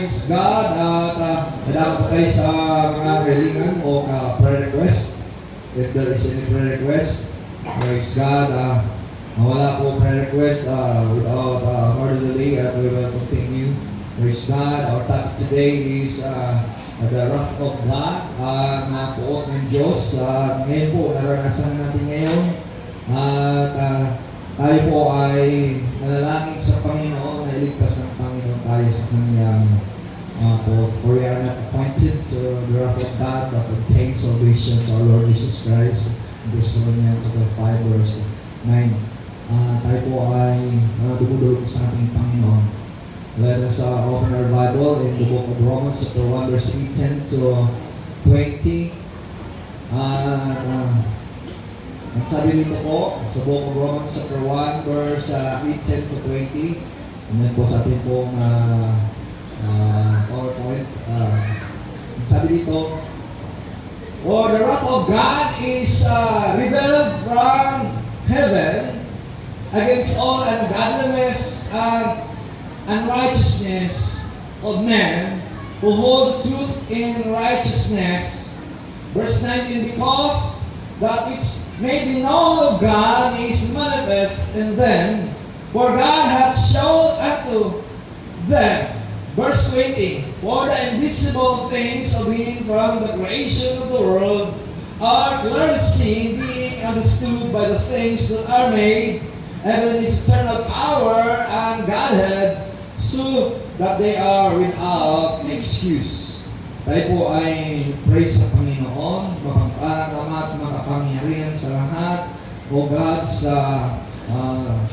Praise God. At nadama po tayo sa mga kahilingan o prayer request. If there is any prayer request, praise God. Mawala po prayer request without further delay at we will continue. Praise God. Our topic today is the wrath of God, na puot ng Diyos. Ngayon po, naranasan natin ngayon. At tayo po ay manalangin sa Panginoon na iligtas ng Panginoon tayo sa Kanyang for we are not appointed to the wrath of God but obtain salvation to our Lord Jesus Christ. Verse 1 chapter 5 verse 9. Tayo po ay dumudulog sa ating Panginoon. Let us open our Bible in the book of Romans chapter 1 verse 18 to 20. Ang sabi nito po sa book of Romans chapter 1 verse 18 to 20. And then po sa ating pong PowerPoint. Ang sabi dito, for the wrath of God is revealed from heaven against all ungodliness and unrighteousness of men who hold truth in righteousness. Verse 19, because that which may be known of God is manifest in them, for God hath shown unto them. Verse 20, for the invisible things of Him from the creation of the world are clearly seen, being understood by the things that are made, even His eternal power and Godhead, so that they are without excuse. Tayo po ay praise sa Panginoon, mapagpalang Ama at makapangyarihan sa lahat. O God, sa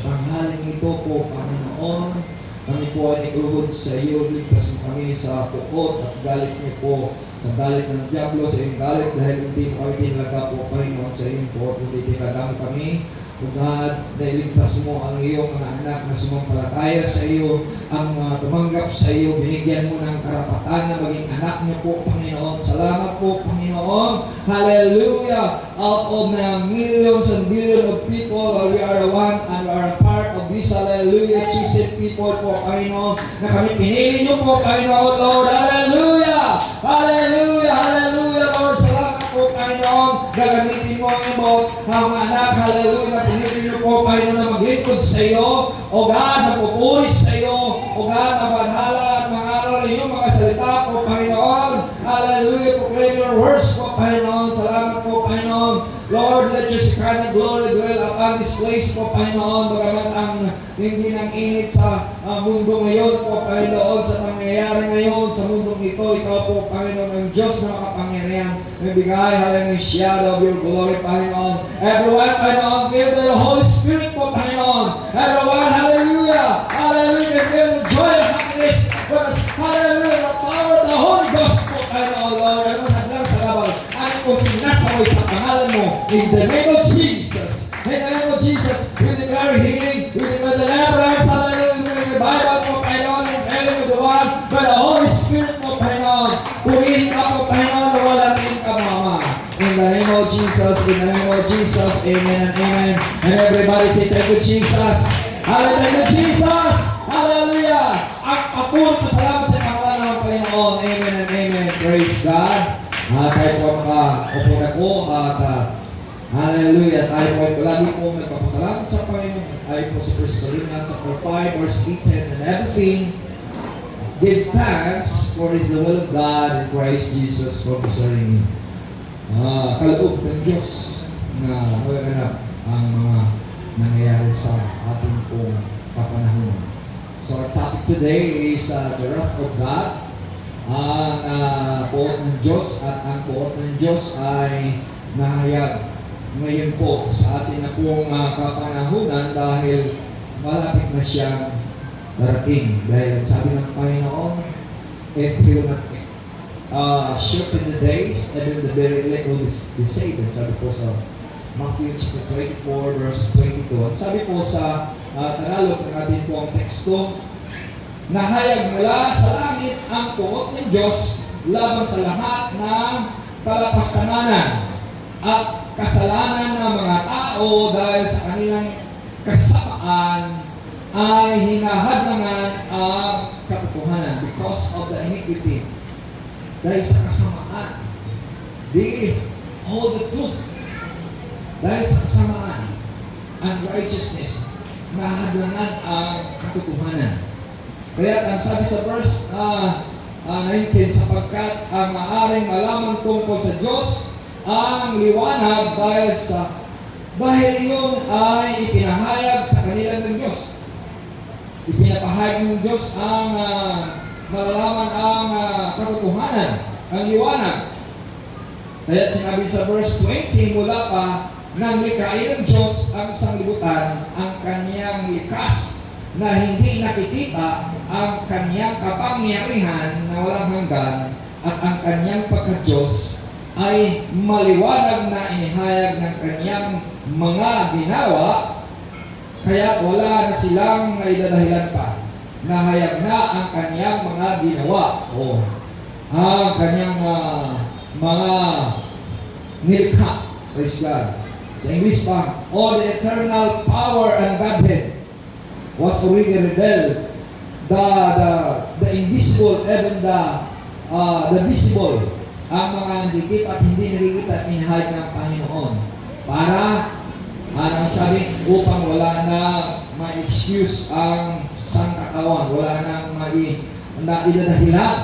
tanghaling ito po, Panginoon, kami po ay nagluhod sa iyo, ligtas mo kami sa puot at galit niyo po, sa galit ng Diablo, sa iyong galit, dahil hindi mo kami tinalaga po, Panginoon, sa iyong puot, hindi tinalaga mo kami. O God, nailigtas mo ang iyong mga anak na sumampalataya sa iyo, ang tumanggap sa iyo, binigyan mo ng karapatan na maging anak niyo po, Panginoon. Salamat po, Panginoon. Hallelujah! Out of the millions and billions of people, we are the one and we are a part of this, hallelujah, chosen people po, Panginoon, na kami pinili niyo po, Panginoon, Lord. Hallelujah! Hallelujah! Hallelujah, Lord. Salamat po, Panginoon. Gagamitin mo ang imot, ang mga anak, hallelujah, na pinili niyo po, Panginoon, na maglingkod sa iyo. O God, magpupuri sa iyo. O God, magpaghala at mangaral iyong mga salita po, Panginoon. Hallelujah, proclaim your words po, Panginoon. Salamat po, Panginoon. Lord, let your Shekinah glory dwell upon this place po, Panginoon. Bagamat ang hindi ng init sa mundo ngayon po, Panginoon, sa nangyayari ngayon sa mundong ito, ikaw po, Panginoon, ang Diyos na makapangyarihan. May bigay, hallelujah, shadow of your glory, Panginoon. Everyone, Panginoon, feel the Holy Spirit po, Panginoon. Everyone, hallelujah, hallelujah, feel the joy and happiness. Hallelujah, the power of the Holy Ghost po, Panginoon, Lord. Ano hadlang sa labang, ano po sinasaway sa pangalan mo. In the name of Jesus. In the name of Jesus, we declare healing, we declare deliverance, hallelujah, we declare revival po, Panginoon, and healing of the one by the Holy Spirit po, Panginoon. Purihin ka po, Panginoon, na walang ka, Mama. In the name of Jesus, in the name of Jesus, amen and amen. And everybody say, thank you, Jesus. Hallelujah, thank you, Jesus. Hallelujah. Ang puro pasalamat sa pangalan ng Panginoon. Amen and amen. Praise God. Tayo po makaupo na po at hallelujah. Tayo po ay palagi po nagpapasalamat sa Panginoon. Tayo po sa 1 Thessalonians chapter 5 verse 18 and everything. Give thanks for is the will of God in Christ Jesus for concerning you. Kaloob ng Diyos na maganap ang mga nangyayari sa ating pong kapanahonan. So our topic today is the wrath of God. Ang puot ng Diyos at ang puot ng Diyos ay nahayag ngayon po sa atin na pong kapanahonan dahil malapit na siyang darating. Dahil sabi ng Panginoon, if He will not shorten the days, even the very elect will be saved. Sabi po sa Matthew chapter 24 verse 22. At sabi po sa Tagalog ng ating po ang teksto, nahayag mula sa langit ang puot ng Diyos laban sa lahat ng kalapastananan at kasalanan ng mga tao dahil sa kanilang kasapaan ay hinahadlangan ang katotohanan. Because because of the iniquity. Dahil sa kasamaan. They hold the truth. Dahil sa kasamaan, unrighteousness, nahadlangan ang katotohanan. Kaya ang sabi sa verse 19, sapagkat ang maaring malaman tungkol sa Diyos ang liwanag dahil iyon ay ipinahayag sa kanila ng Diyos. Ipinapahayag ng Diyos ang malalaman ang katotohanan, ang liwanag. Kaya sinabi sa verse 20, mula pa nang likhain ng Diyos ang sanglibutan, ang kanyang likas na hindi nakikita, ang kanyang kapangyarihan na walang hanggan, at ang kanyang pagka-Diyos ay maliwanag na inihayag ng kanyang mga ginawa, kaya wala na silang naidadahilan pa. Nahayag na ang kanyang mga ginawa o ang kanyang mga nilikha. Praise God. Sa English pa, all the eternal power and Godhead was already revealed. The invisible, even the visible, ang mga nakikita at hindi nakikita, inahayag ng Panginoon. Para, sabi, upang wala na ma-excuse ang sangkatawan, wala nang idadahilan.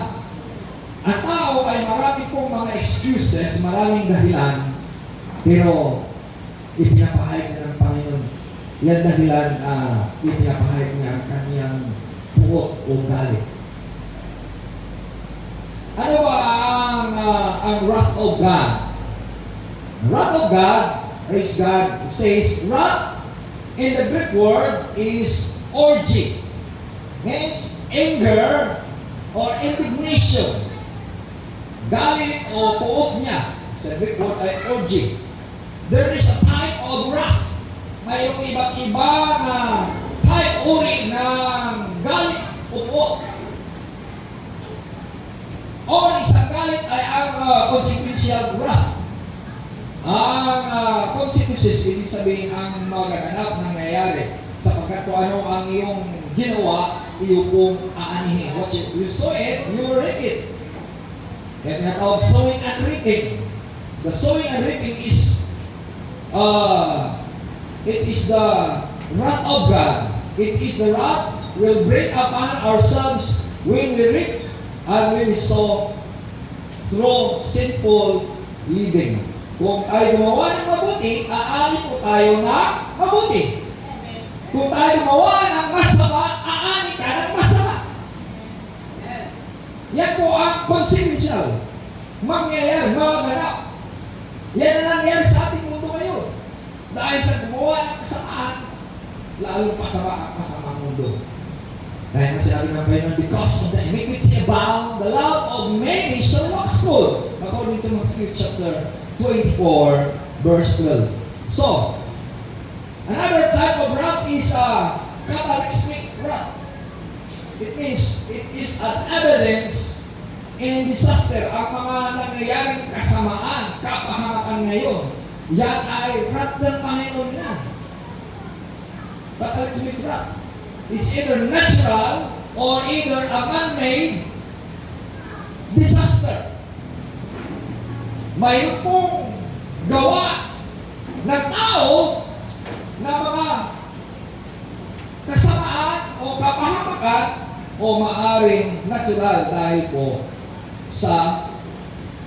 Ang tao ay marami pong mga excuses, maraming dahilan, pero ipinapahayag na ng Panginoon. Yan dahilan ipinapahayag niya ang kanyang puot o galit. Ano ba ang wrath of God? The wrath of God, praise God, it says, wrath in the Greek word is orgy. Means anger or indignation. Galit o puot niya. Sa Greek word ay orgy. There is a type of wrath. Mayroong iba't iba na type uri ng galit o puot. O isang galit ay ang consequential wrath. Ang consequences, ibig sabihin ang magaganap na nangyayari sapagkat kung ano ang iyong ginawa, iyo pong aanihin. What you sow it, you will reap it. Kaya tinatawag sowing and reaping. The sowing and reaping is it is the wrath of God. It is the wrath will bring upon ourselves when we reap and when we sow through sinful living. Kung tayo gumawa ng mabuti, aani po tayo na mabuti. Kung tayo gumawa ng masama, aani ka ng masama. Yan po ang consequential. Mangyayari, magaganap. Yan ang nangyayari sa ating mundo ngayon. Dahil sa gumawa ng kasamaan, lalong pasama ang kasamang mundo. Dahil na sinabi ng Panginoon, because of the iniquity abound, the love of many shall wax cold. According to Matthew chapter 24, verse 12. So, another type of wrath is cataclysmic wrath. It means it is an evidence in disaster. Ang mga nangyayaring kasamaan, kapahamakan ngayon, yan ay wrath ng Panginoon na. Cataclysmic wrath. It's either natural or either a man-made disaster. Mayroon pong gawa ng tao na mga kasamaan o kapahamakan o maaring natural dahil po sa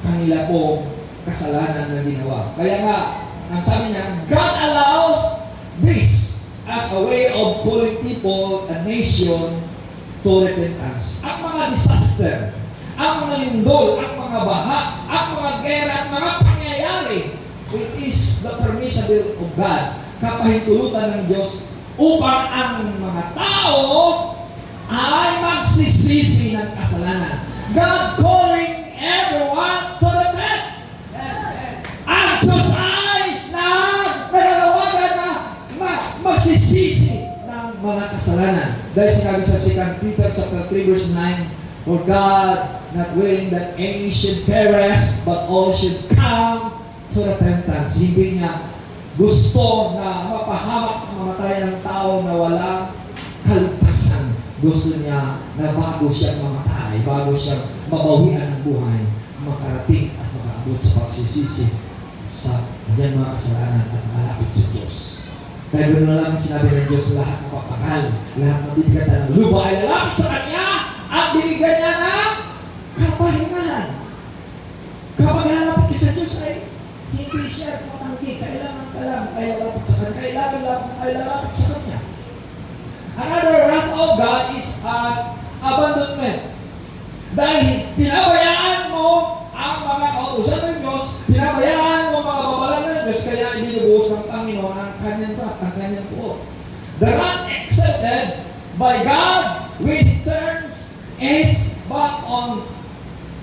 kanila pong kasalanan na ginawa. Kaya nga, ang sabi niya, God allows this as a way of calling people, a nation, to repentance. Ang mga disaster, ang mga lindol, ang mga baha, ang mga gera, ang mga pangyayari, it is the permissible of God, kapahintulutan ng Diyos upang ang mga tao ay magsisisi ng kasalanan. God calling everyone to repent. Ang Diyos ay nalalawagan na magsisisi ng mga kasalanan. Dahil sinabi sa 2 Peter chapter 3 verse 9, for God not willing that any should perish, but all should come to repentance. Hindi niya gusto na mapahamak ang mamatay ng tao na walang kaligtasan. Gusto niya na bago siya mamatay, patay bago siya mabawian ng buhay, makarating at makaabot sa pagsisisi sa kanyang mga kasalanan at malapit sa Diyos. Kaya ganoon na lang sinabi ng Diyos, lahat ng papakal, lahat ng bibigatan ng lupa ay lalapit sa Kanya at binigyan niya ng kapahingahan. Kapag lalapit ka sa Diyos ay hindi siya matanggi, kailangan ka lang ay lalapit sa Kanya, kailangan lang ay lalapit sa Kanya. Another wrath of God is abandonment. Dahil pinabayaan mo ang mga kautusan ng Diyos, pinabayaan mo mga babalan ng Diyos, kaya ibinubuhos ng Panginoon ang kanyang wrath, ang kanyang puot. The wrath accepted by God when He turns His back on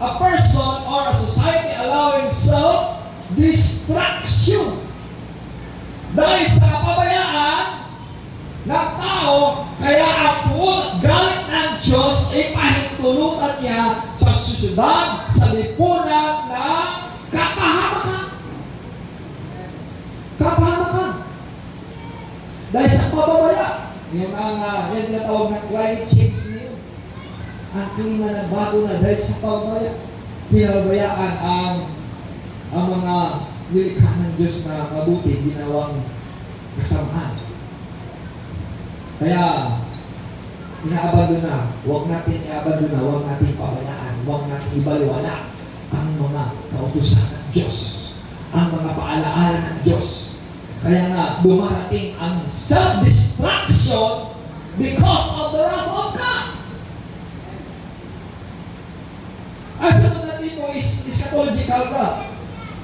a person or a society allowing self-destruction. Dahil sa kapabayaan ng tao, kaya ang puot galit ng Diyos ay pahintulutan niya sa susunod sa lipunan ng kapahamakan. Kapahamakan. Dahil sa pababaya, yung yan tinatawag na climate change niyo. Ang klima na bago na dahil sa pababaya. Pinabayaan ang mga nilikha ng Diyos na mabuti, ginawang kasamaan. Kaya, inaabandona, huwag natin iabandona, huwag natin pabayaan, huwag natin ibaliwala ang mga kautusan ng Diyos, ang mga paalaala ng Diyos. Kaya nga, dumarating ang self-destruction because of the wrath of God. Ang sabi natin po is eschatological wrath.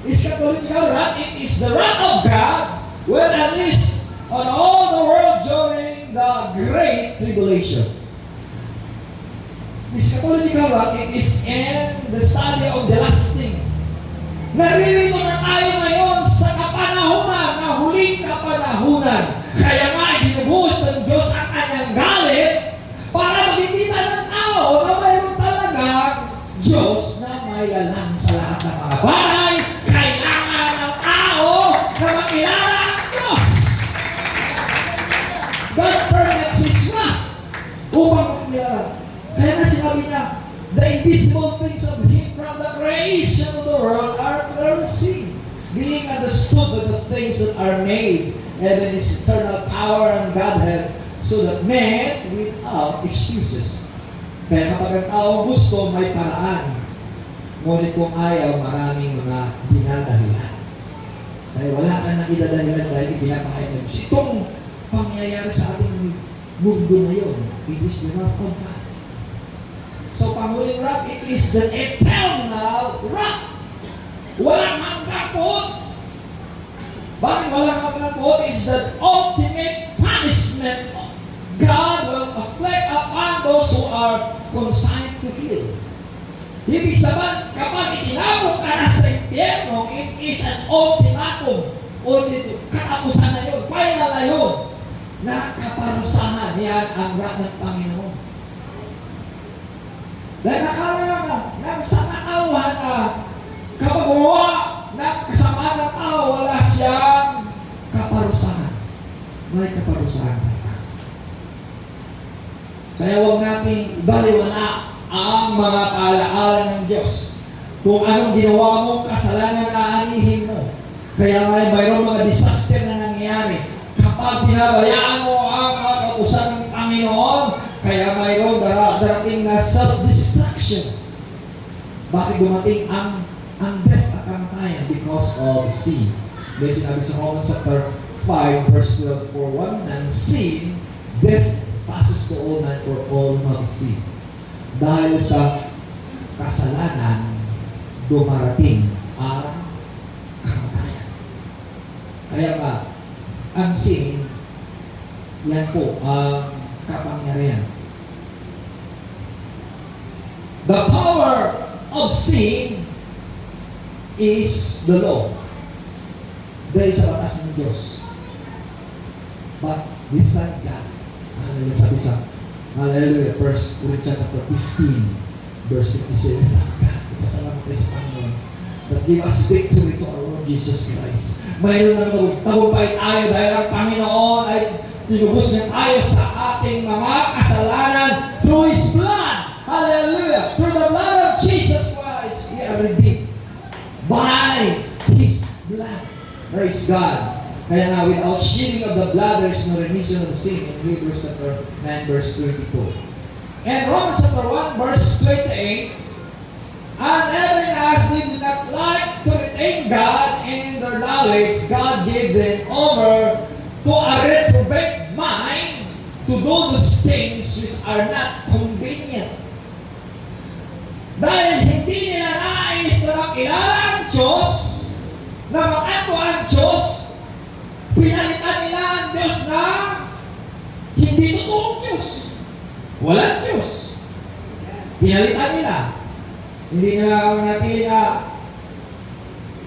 Eschatological wrath, it is the wrath of God will unleash on all the world during the Great Tribulation. Eschatological wrath, it is in the study of the last thing. Naririto na tayo ngayon sa kapanahunan, na huling kapanahunan. Kaya nga, ibinubuhos ng Diyos ang kanyang galit para makikita ng tao na mayroon talagang Diyos na may lalang sa lahat ng mga bagay. Kailangan ng tao na makilala ang Diyos. God permits His wrath upang makilala. Kaya nga sinabi niya, the invisible things of Him from the creation of the world are clearly seen, being understood by the things that are made, even His eternal power and Godhead, so that men without excuses. Kaya kapag ang tao gusto, may paraan. Ngunit kung ayaw, maraming mga dinadahilan. Kaya wala ka nang idadahilan dahil ipinapakain ng Diyos. Itong pangyayari sa ating mundo ngayon, it is the wrath of God. So, panghuling wrath, it is the eternal wrath. Walang hanggang-pot. Bakit walang hanggang-pot? It's the ultimate punishment God will afflict upon those who are consigned to kill. Ibig sabihin, kapag itinabog ka na sa impyerno, it is an ultimatum. Katapusan na yun, final na yun, na kaparusahan. Yan ang wrath ng Panginoon. Dahil nakala ka, nang sa katauhan na, kapag gumawa ng kasamaan ng tao, wala siyang kaparusahan. May kaparusahan na. Kaya huwag natin ibaliwala ang mga paalaala ng Diyos. Kung anong ginawa mong kasalanan na aanihin mo. Kaya mayroong mga disaster na nangyayari. Kapag pinabayaan mo ang mga kautusan ng Panginoon, kaya mayroong darating na self-destruction. Bakit dumating ang death at kamatayan? Because of sin. May sinabi sa Romans chapter 5, verse 12, for one man sin, death passes to all men, for all have sinned. Dahil sa kasalanan, dumarating ang kamatayan. Kaya nga, ang sin, yan po ang kapangyarihan. The power of sin is the law. Dahil sa batas ng Diyos. But we thank God. Hallelujah, sabi sa Hallelujah, 1 Corinthians chapter 15, verse 67. Thank God. Pasalamat tayo sa Panginoon. That give us victory to our Lord Jesus Christ. Mayroon na tagumpay tayo dahil ang Panginoon ay tinubos niya tayo sa ating mga kasalanan through His blood. Hallelujah! Praise God. Kaya nga, without shedding of the blood, there is no remission of sin in Hebrews chapter 9, verse 22. And Romans chapter 1, verse 28, and even as they did not like to retain God in their knowledge, God gave them over to a reprobate mind to do those things which are not convenient. Dahil hindi nila nais na makilala ang Diyos, na makato ang Diyos, pinalitan nila ang Diyos na hindi totoong Diyos. Walang Diyos. Pinalitan nila. Hindi nila natili na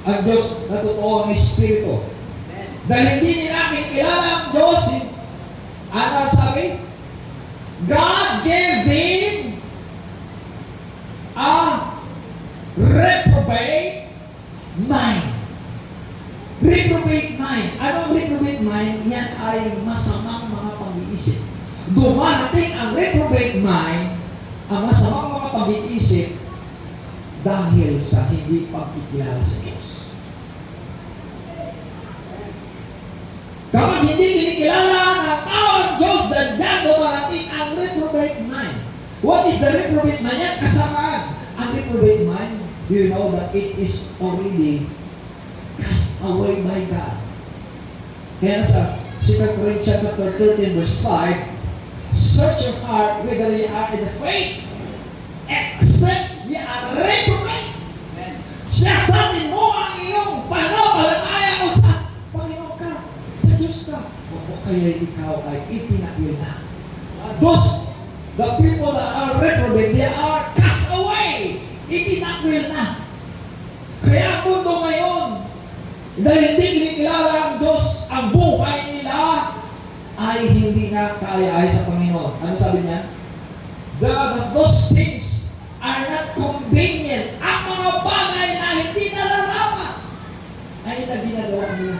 ang Diyos na totoo ang Espiritu. Dahil hindi nila kinikilala ang Diyos, ano sabi? God gave them a reprobate mind. Reprobate mind. Anong reprobate mind? Yan ay masamang mga pag-iisip. Dumarating ang reprobate mind, ang masamang mga pag-iisip, dahil sa hindi pagkikilala sa Diyos. Kapag hindi kinikilala ng tao ang Diyos, dyan dumarating ang reprobate mind. What is the reprobate mind? Yan kasamaan. Ang reprobate mind, do you know that it is already cast away by God? Kaya sa 2 Corinthians chapter 13 verse 5, search your heart whether you are in the faith, except you are reprobate. Siya sa atin mo ang iyong pananampalataya mo sa Panginoon ka, sa Diyos ka, o kaya ikaw ay itinakwil na. The people that are reprobate, they are cast away. Itinakwil na. Kaya ang mundo ngayon, dahil hindi kinikilala ang Diyos, ang buhay nila ay hindi na kaaya-ay sa Panginoon. Ano sabi niya? Those things are not convenient. Ang mga bagay na hindi nalalaman ay na ginagawa nila.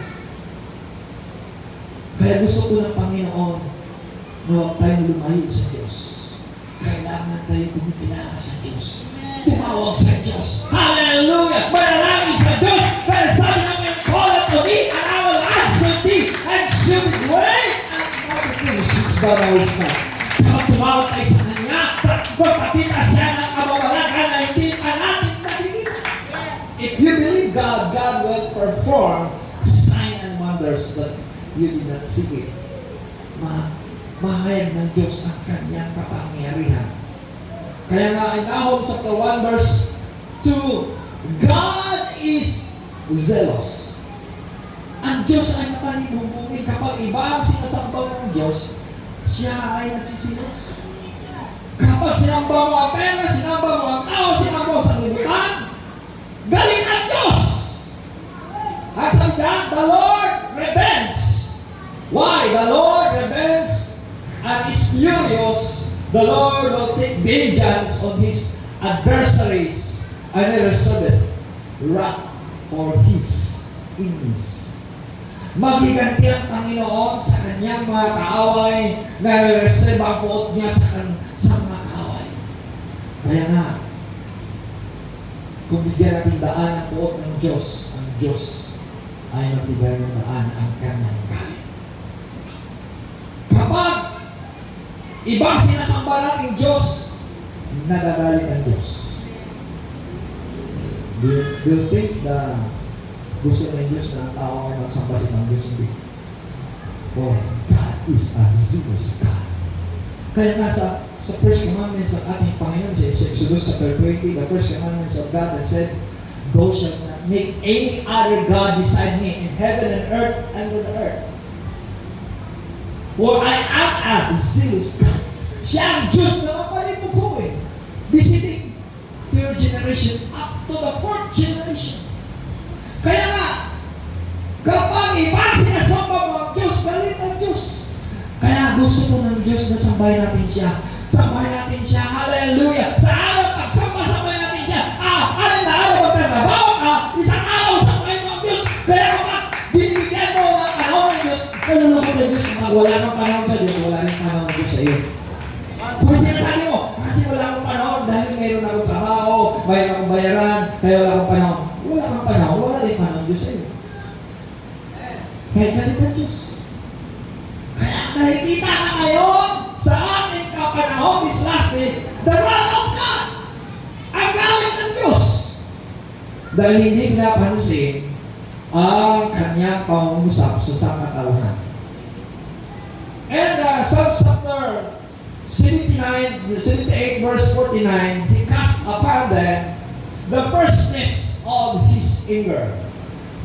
Kaya gusto ko ng Panginoon na huwag tayong lumayo sa Diyos. Kailangan tayo kumikilala sa Diyos. Tumawag sa Diyos. Hallelujah! Manalangin sa Diyos. Kaya sabi namin, call unto me and I will answer thee and show thee great and mighty things which thou knowest not. Kapag tumawag tayo sa Kanya, magpapakita siya ng kamawalagan na hindi pa natin nakikita. If you believe God, God will perform sign and wonders that you did not see it. Mahayag ng Diyos ang Kanyang kapangyarihan. Kaya nga, in Nahum chapter 1 verse 2, God is zealous. Ang Diyos ay napanibubumi. Kapag iba ang sinasambaw ng Diyos, siya ay nagsisilos. Kapag sinambaw mo ang pera, sinambaw mo ang tao, sinambaw mo sa libutan, galing ang Diyos. At sabi dyan, the Lord rebels. Why? The Lord rebels and is furious. The Lord will take vengeance on His adversaries and reserveth wrath for His enemies. Magiganti ang Panginoon sa Kanyang mga kaaway na reserve ang puot niya sa mga kaaway. Kaya nga, kung bigyan natin daan ang puot ng Diyos, ang Diyos ay magbigay ng daan ang Kanyang galing. Kapag ibang sinasamba natin Diyos, nadagalit ang Diyos. Do you think na gusto ng Diyos na ang tao ay magsamba sa ng Diyos? Hindi. For God is a zealous God. Kaya nga sa first commandments ng ating Panginoon, sa Exodus chapter 20, the first commandments of God that said, thou shalt not make any other God beside me in heaven and earth and on the earth. For I am a zealous God. Siya ang Diyos na mapanipukuin. Visiting third generation up to the fourth generation. Kaya nga, kapag ibang sinasamba mo ang Diyos, galit ang Diyos. Kaya gusto mo ng Diyos na sambahin natin siya. Sambahin natin siya. Hallelujah! Sa araw pagsamba, sambahin natin siya. Alin na araw magtatrabaho ka, isang araw sambahin mo ang Diyos. Kaya kapag binibigyan mo ng panahon ng Diyos, nalulungkot ng Diyos. Wala nang panahon sa Diyos, wala nang panahon ng Diyos sa iyo. Kung sinasabi mo, kasi wala akong panahon dahil mayroon akong trabaho, mayroon akong bayaran, kaya wala akong panahon. Wala kang panahon, wala rin panahon Diyos sa iyo. Kaya galit ang Diyos. Kaya nakikita na ngayon sa ating kapanahon, this last day, the wrath of God, ang galit ng Diyos. Dahil hindi pinapansin ang kanyang pangungusap sa sangkatauhan. And Psalms chapter 78 verse 49, He cast upon them the fierceness of His anger,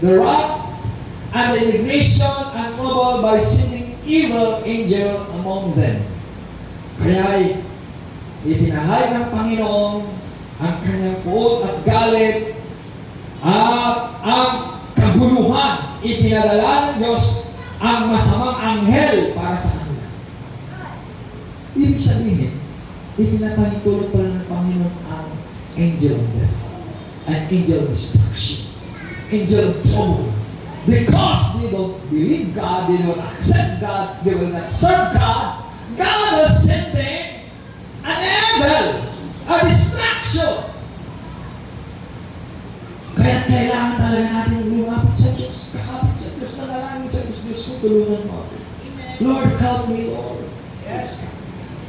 the wrath and the indignation and trouble by sending evil angel among them. Kaya ipinahay ng Panginoon ang kanyang puot at galit at ang kaguluhan. Ipinadala ng Diyos ang masamang anghel para sa kanila. Ibig sabihin, ipinapahintulot pala ng Panginoon ang angel of death, an angel of destruction, angel of trouble. Because they don't believe God, they don't accept God, they will not serve God, God will send them an evil, a distraction. Kaya kailangan talaga natin lumapit sa Diyos, kakapit sa Diyos, manalangin sa Diyos, Diyos ko, tulungan mo ako. Lord, help me, Lord. Yes.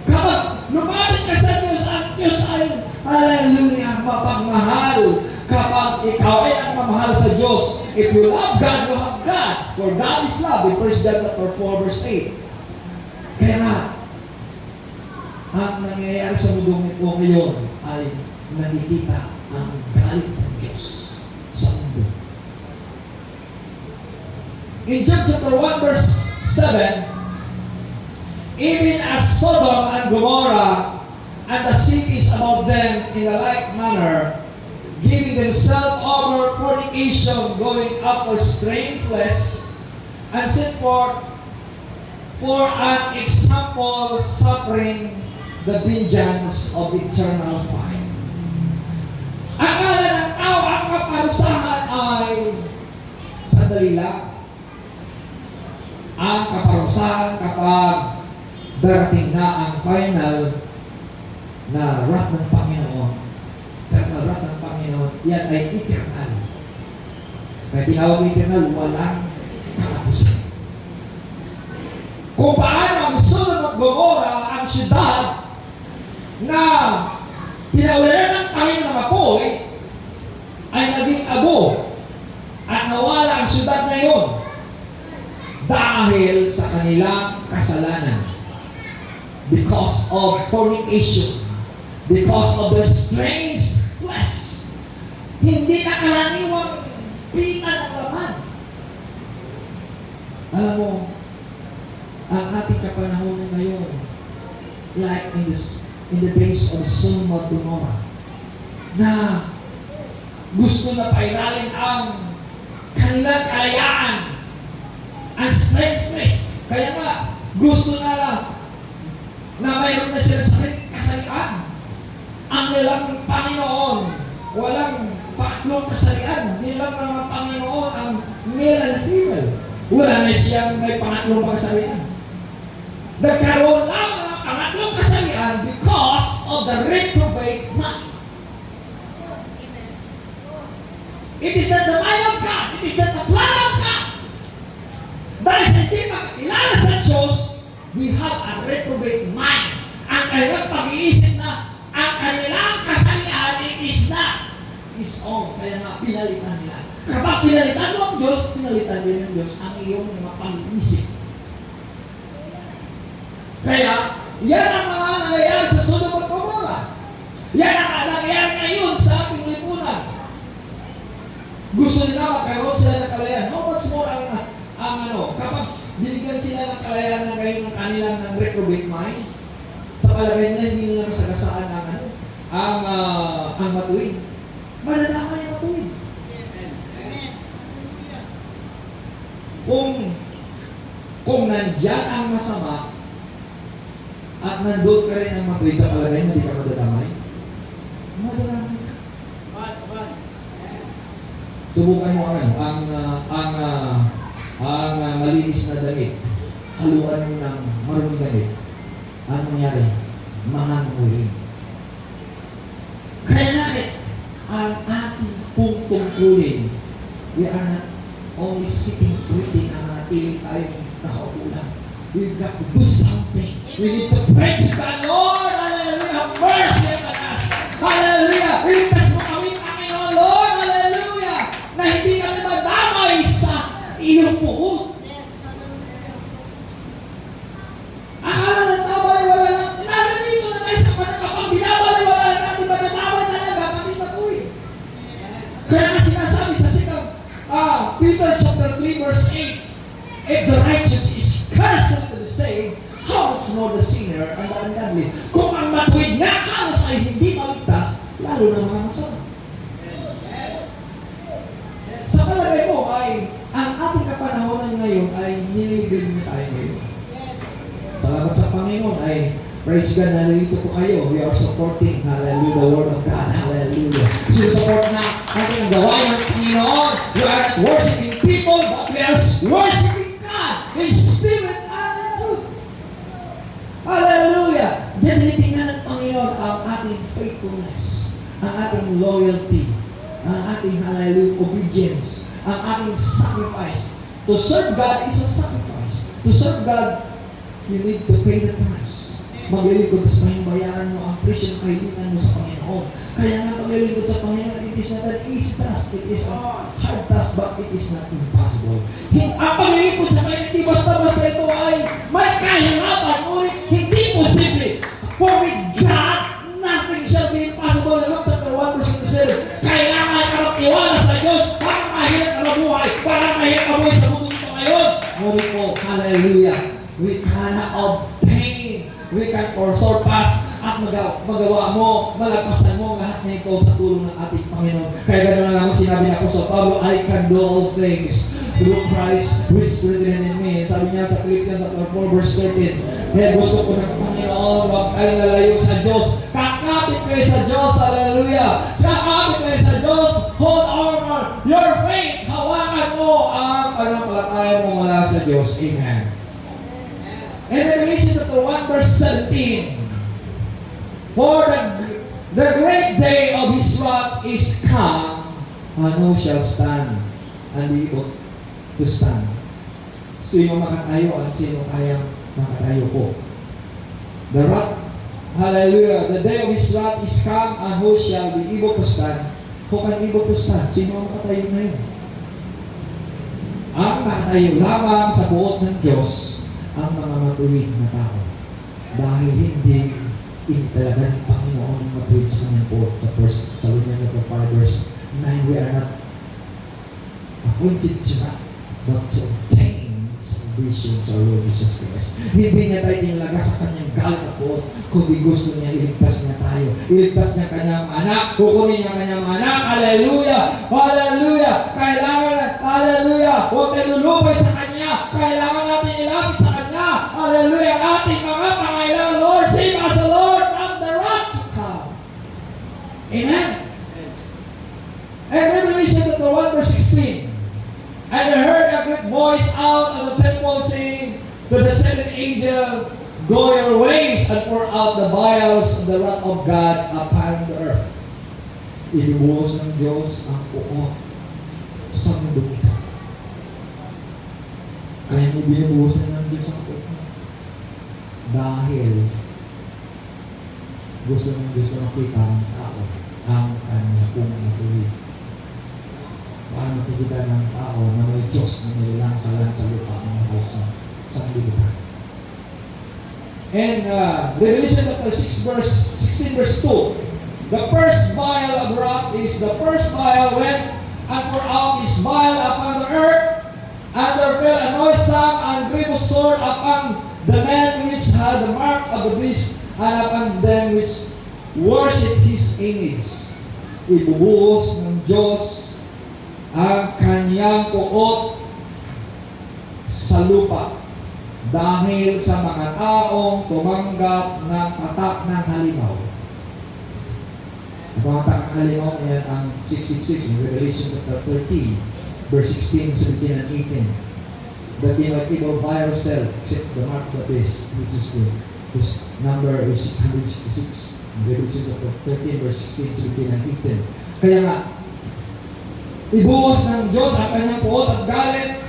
Kapag lumapit ka sa Diyos, ang Diyos ay, hallelujah, mapagmahal. Kapag ikaw ay nagmamahal sa Diyos, if you love God, you have God. For God is love. In 1 John 4 verse 8. Kaya nga, ang nangyayari sa mundong ito ngayon ay nakikita ang galit ng Diyos sa mundo. In John chapter 1 verse 7, even as Sodom and Gomorrah and the cities about them in a like manner, giving themselves over fornication, going after strange flesh, and set forth for an example, suffering the vengeance of eternal fire. Akala ng tao ang kaparusahan ay sandali lang. Ang kaparusahan kapag darating na ang final na wrath ng Panginoon, wrath ng Panginoon, yan ay eternal. Kaya tinawag eternal, walang katapusan. Kung paano ang Sodom at Gomorrah, ang syudad na pinawilan ng Panginoon ng apoy, ay naging abo at nawala ang syudad na yun dahil sa kanilang kasalanan. Because of fornication, because of their strange flesh, hindi na karaniwang pita ng laman. Alam mo, ang ating kapanahonan ngayon, like in the days of Sodom and Gomorrah, na gusto na pairalin ang kanilang kalayaan, ang strange flesh. Kaya nga, gusto na lang na mayroon na sila sa kasalian. Ang nilang Panginoon, walang pangatlong kasalian. Nilang mga Panginoon ang male and female. Wala na siyang may pangatlong kasalian. Nagkaroon lamang ng pangatlong kasalian because of the reprobate mind. It is not the mind of God. It is not the plan of God. Dahil sa hindi makakilala sa Diyos, we have a reprobate mind. Ang kanilang pag-iisip na ang kanilang kasalian, it is not is all. Kaya nga, pinalitan nila. Kapag pinalitan mo ang Diyos, pinalitan din ng Diyos ang iyong mga pag-iisip. Kaya, yan ang mga nangyayari sa Sodom at Gomorrah. Yan ang nangyayari ngayon sa ating lipunan. Gusto nila magkaroon sila ng kalayan. How much more kapag binigyan sila ng kalayaan na ngayon ng kanilang ng reprobate mind, sa palagay nila hindi nila masagasaan ng ang matuwid. Malalaman yung matuwid. Kung nandyan ang masama at nandun ka rin ang matuwid, sa palagay mo, hindi ka madadamay. Madadamay ka. Subukan mo ang malinis na damit, haluan mo ng maruming damit. Ano nangyari? Manganguhin. Kaya nakit, ang ating pong tungkulin, we are not only sitting waiting ang manatili tayong nakaupo lang. We've got to do something. We need to pray to God, Lord, hallelujah, have mercy upon us. Hallelujah. Iligtas mo kami, Panginoon, Lord, hallelujah, na hindi kami madamay sa iyong puot. Akala ng tao, baliwala lang. Nalilito na tayo sa panagkapang binabaliwala natin, madadamay talaga, pati patuloy. Kaya nga sinasabi sa Peter chapter 3 verse 8, if the righteous is cursed to the saved, how much more the sinner and the ungodly? Kung ang matuwid na halos ay hindi maligtas, lalo na mga masama. Sa palagay mo ay ang ating kapanahonan ngayon ay nililiglig na tayo ngayon. Salamat sa Panginoon ay praise God, nalilito po kayo. We are supporting, hallelujah, the word of God, hallelujah. Sinusupport na natin ang gawain ng Panginoon. We are not worshiping people, but we are worshiping God in spirit and in truth. Hallelujah. Yan, tinitingnan ng Panginoon ang ating faithfulness, ang ating loyalty, ang ating, hallelujah, obedience, ang ating sacrifice. To serve God is a sacrifice. To serve God, you need to pay the price. Maglilingkod sa Panginoon, bayaran mo ang presyo ng kahilingan mo sa Panginoon. Kaya nga maglilingkod sa Panginoon, it is not an easy task, it is a hard task, but it is not impossible. Ang paglilingkod sa Panginoon, hindi basta-basta ito ay may kahirapan, ngunit hindi posible. For with God, nothing shall be impossible. Luke chapter 1 verse 27. Kailangan ka mag-iwala sa Diyos para mahirap ka mabuhay, para mahirap ka mabuhay sa mundo dito ngayon. Ngunit po, hallelujah, we cannot obtain, we can or surpass at magawa mo, malagpasan mo lahat na ito sa tulong ng ating Panginoon. Kaya gano'n na naman sinabi na ako sa Pablo, I can do all things through Christ who is strengthened in me. Sabi niya sa Philippians 4 verse 13, kaya gusto ko ng Panginoon, huwag kayo nalayo sa Diyos. Kakapit kayo sa Diyos, hallelujah. Kakapit kayo sa Diyos, hold on your faith. Hawakan mo ang pananampalataya mo mula sa Diyos. Amen. And Revelation chapter 1 verse 17. For the great day of His wrath is come, and who shall stand and be able to stand? Sino makatayo at sino kayang makatayo po? The wrath, hallelujah, the day of His wrath is come, and who shall be able to stand? Who can able to stand? Sino ang makatayo na yun? Ang makatayo lamang sa buot ng Diyos ang mga matuwid na tao. Dahil hindi talaga ng Panginoon ang matuwid sa kanyang po. Sa 1 Thessalonians 5 verse 9, we are not appointed to that, but to obtain salvation sa Lord Jesus Christ. Hindi niya tayo tinalaga sa kanyang galit po, kundi gusto niya iligtas niya tayo. Iligtas niya kanyang anak, kukunin niya kanyang anak. Hallelujah! Hallelujah! Kailangan, hallelujah! Huwag tayo lulubay sa kanya. Kailangan natin ilapit sa kanya. Hallelujah! Ating mga pangailangan, Lord, save us, Lord, from the wrath to come. Amen? And Revelation chapter 1 verse 16. And I heard a great voice out of the temple saying to the seventh angel, go your ways and pour out the vials of the wrath of God upon the earth. Inubuhos ng Diyos ang puot sa mundo ito. Kaya may binubuhosan ng Diyos ang puot mo. Dahil gusto ng Diyos na makita ng tao ang kanya kung matuloy. Paano makikita ng tao na may Diyos na nilalang sa langit sa lupa ang mahal sa sanglibutan. And Revelation chapter 6 verse 16 verse 2. The first vial of wrath is the first vial went and poured out his vial upon the earth, and there fell a noisome and grievous sword upon the men which had the mark of the beast, and upon them which worship his image. Ibubuhos ng Diyos ang kanyang puot sa lupa dahil sa mga taong tumanggap ng patak ng halimaw. Ang patak ng halimaw, yan ang 666 in Revelation chapter 13, verse 16, 17, and 18. That they might evil by ourselves, except the mark of the beast, which is this number is 666. In Revelation chapter 13, verse 16, 17, and 18. Kaya nga, ibuhos ng Diyos ang kanyang puot at galit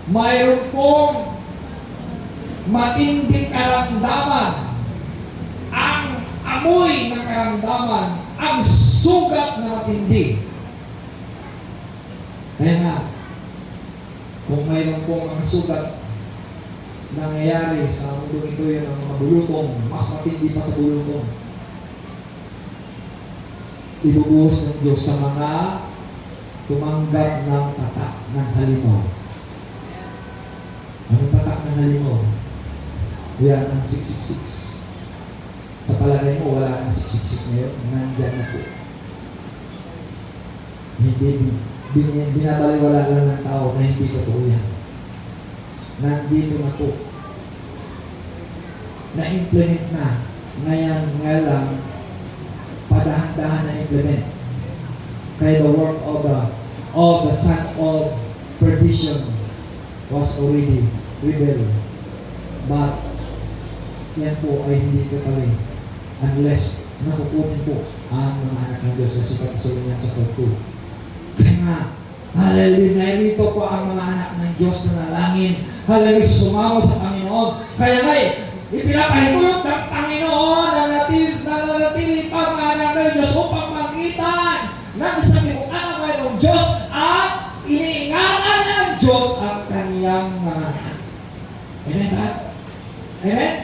mayroon pong matinding karamdaman. Ang amoy ng karamdaman, ang sugat na matindi. Kaya nga, kung mayroon pong mga sugat nangyayari sa mundo ito, yan ang mga bulutong, mas matindi pa sa bulutong. Ibubuhos ng Diyos sa mga tumanggap ng tatak ng halimaw. Anong tatak ng halimaw? Yan ang 666. Sa palagay mo, wala na 666 ngayon. Nandyan na po. Hindi, binabaliwala lang ng tao na hindi totoo yan. Nandito na po. Na-implement na. Ngayon nga lang, padahan-dahan na implement. Kaya the work of the son of perdition was already revealed. But yan po ay hindi totally unless nakukunin po ang mga anak ng Diyos sa sikat sa inyo sa 2. Kaya nga, hallelujah, narito po ang mga anak ng Diyos na nalangin. Hallelujah, sumama sa Panginoon. Kaya nga ipinapahintulot ng Panginoon na nanatili pa mga anak ng Diyos upang makitan ng sanglibutan ng mayroong Diyos at iniingatan ng Diyos ang kaniyang mga anak. Amen ba? Amen?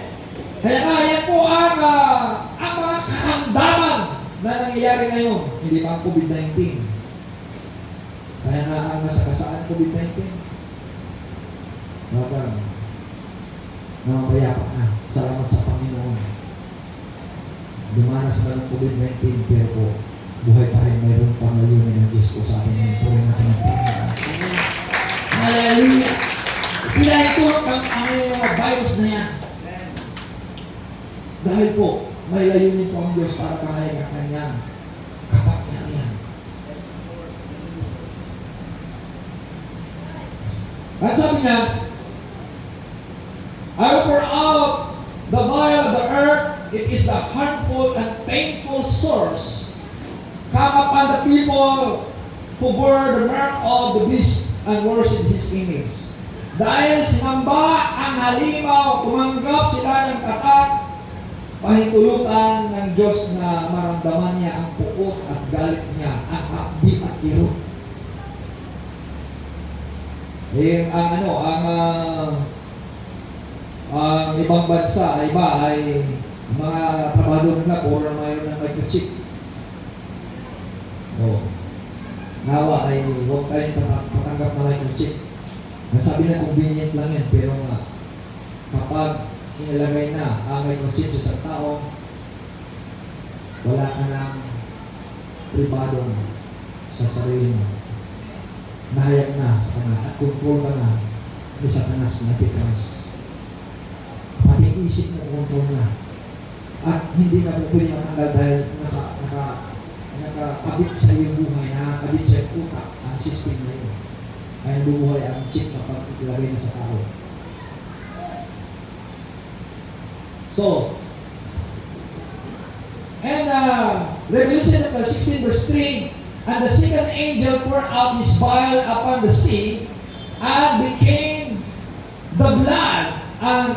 Kaya nga, yan po ang mga karamdaman na nangyayari ngayon. Hindi pa ang COVID-19. Kaya nga ang nasa kasaan COVID-19. Magang namapayapa na. Salamat sa Panginoon. Dumanas na ng COVID-19 pero po, buhay pa rin mayroon pang layunin ng Diyos po sa atin ngayon. Puri natin ang Panginoon. Hallelujah! Pinahitulog ang mga virus na yan. Dahil po, may layunin po ang Diyos para kahayag ang kanyang kapangyarihan. At sabi niya, I will pour out the vial of the earth. It is the harmful and painful source. Come upon the people who bore the mark of the beast and worship his image. Dahil sinamba ang halimaw, tumanggap sila ng tatak, pahintulutan ng Diyos na maramdaman niya ang puot at galit niya, ang akdi at iro. Ang ibang bansa ay mga trabahador nila puro mayroon ng microchip. Nawa ay huwag tayong patanggap na microchip. Nasabi na convenient lang yan, pero nga kapag inilagay na ang microchip sa isang tao, wala ka ng pribadong sa sarili mo. Nahayag na sa kanila at control ka na ni Satanas na Antichrist. Pati isip mo control na. At hindi na po pwede matanggal dahil nakakabit sa iyong buhay, nakakabit sa iyong utak ang system na yun. Kaya bumuhay ang chip na pag ilagay na sa tao. So, and Revelation chapter 16 verse 3, and the second angel poured out his vial upon the sea, and became the blood, and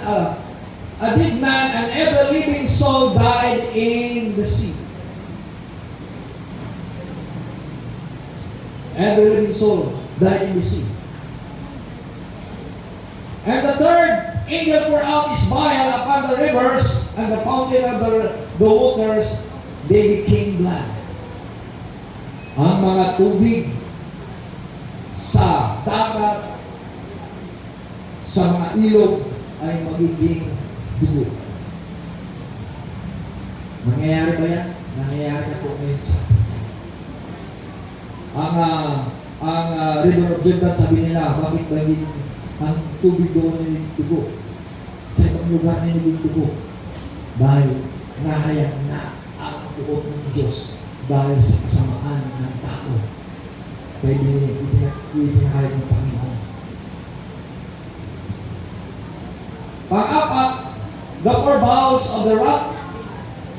a dead man, and every living soul died in the sea. Every living soul died in the sea. And the third angel poured out his vial upon the rivers, and the fountain of the waters, they became blood. Ang mga tubig sa dagat, sa mga ilog, ay magiging dugo. Nangyayari ba yan? Nangyayari na po ngayon sa atin. Ang River of Jordan, sabi nila, bakit ba hindi ang tubig doon naging dugo? Sa ibang lugar na naging dugo. Dahil nahayag na ang buot ng Diyos dahil sa kasamaan ng tao. Kaya ipinahayag ng Panginoon. Pang-apat, the four bowls of the rock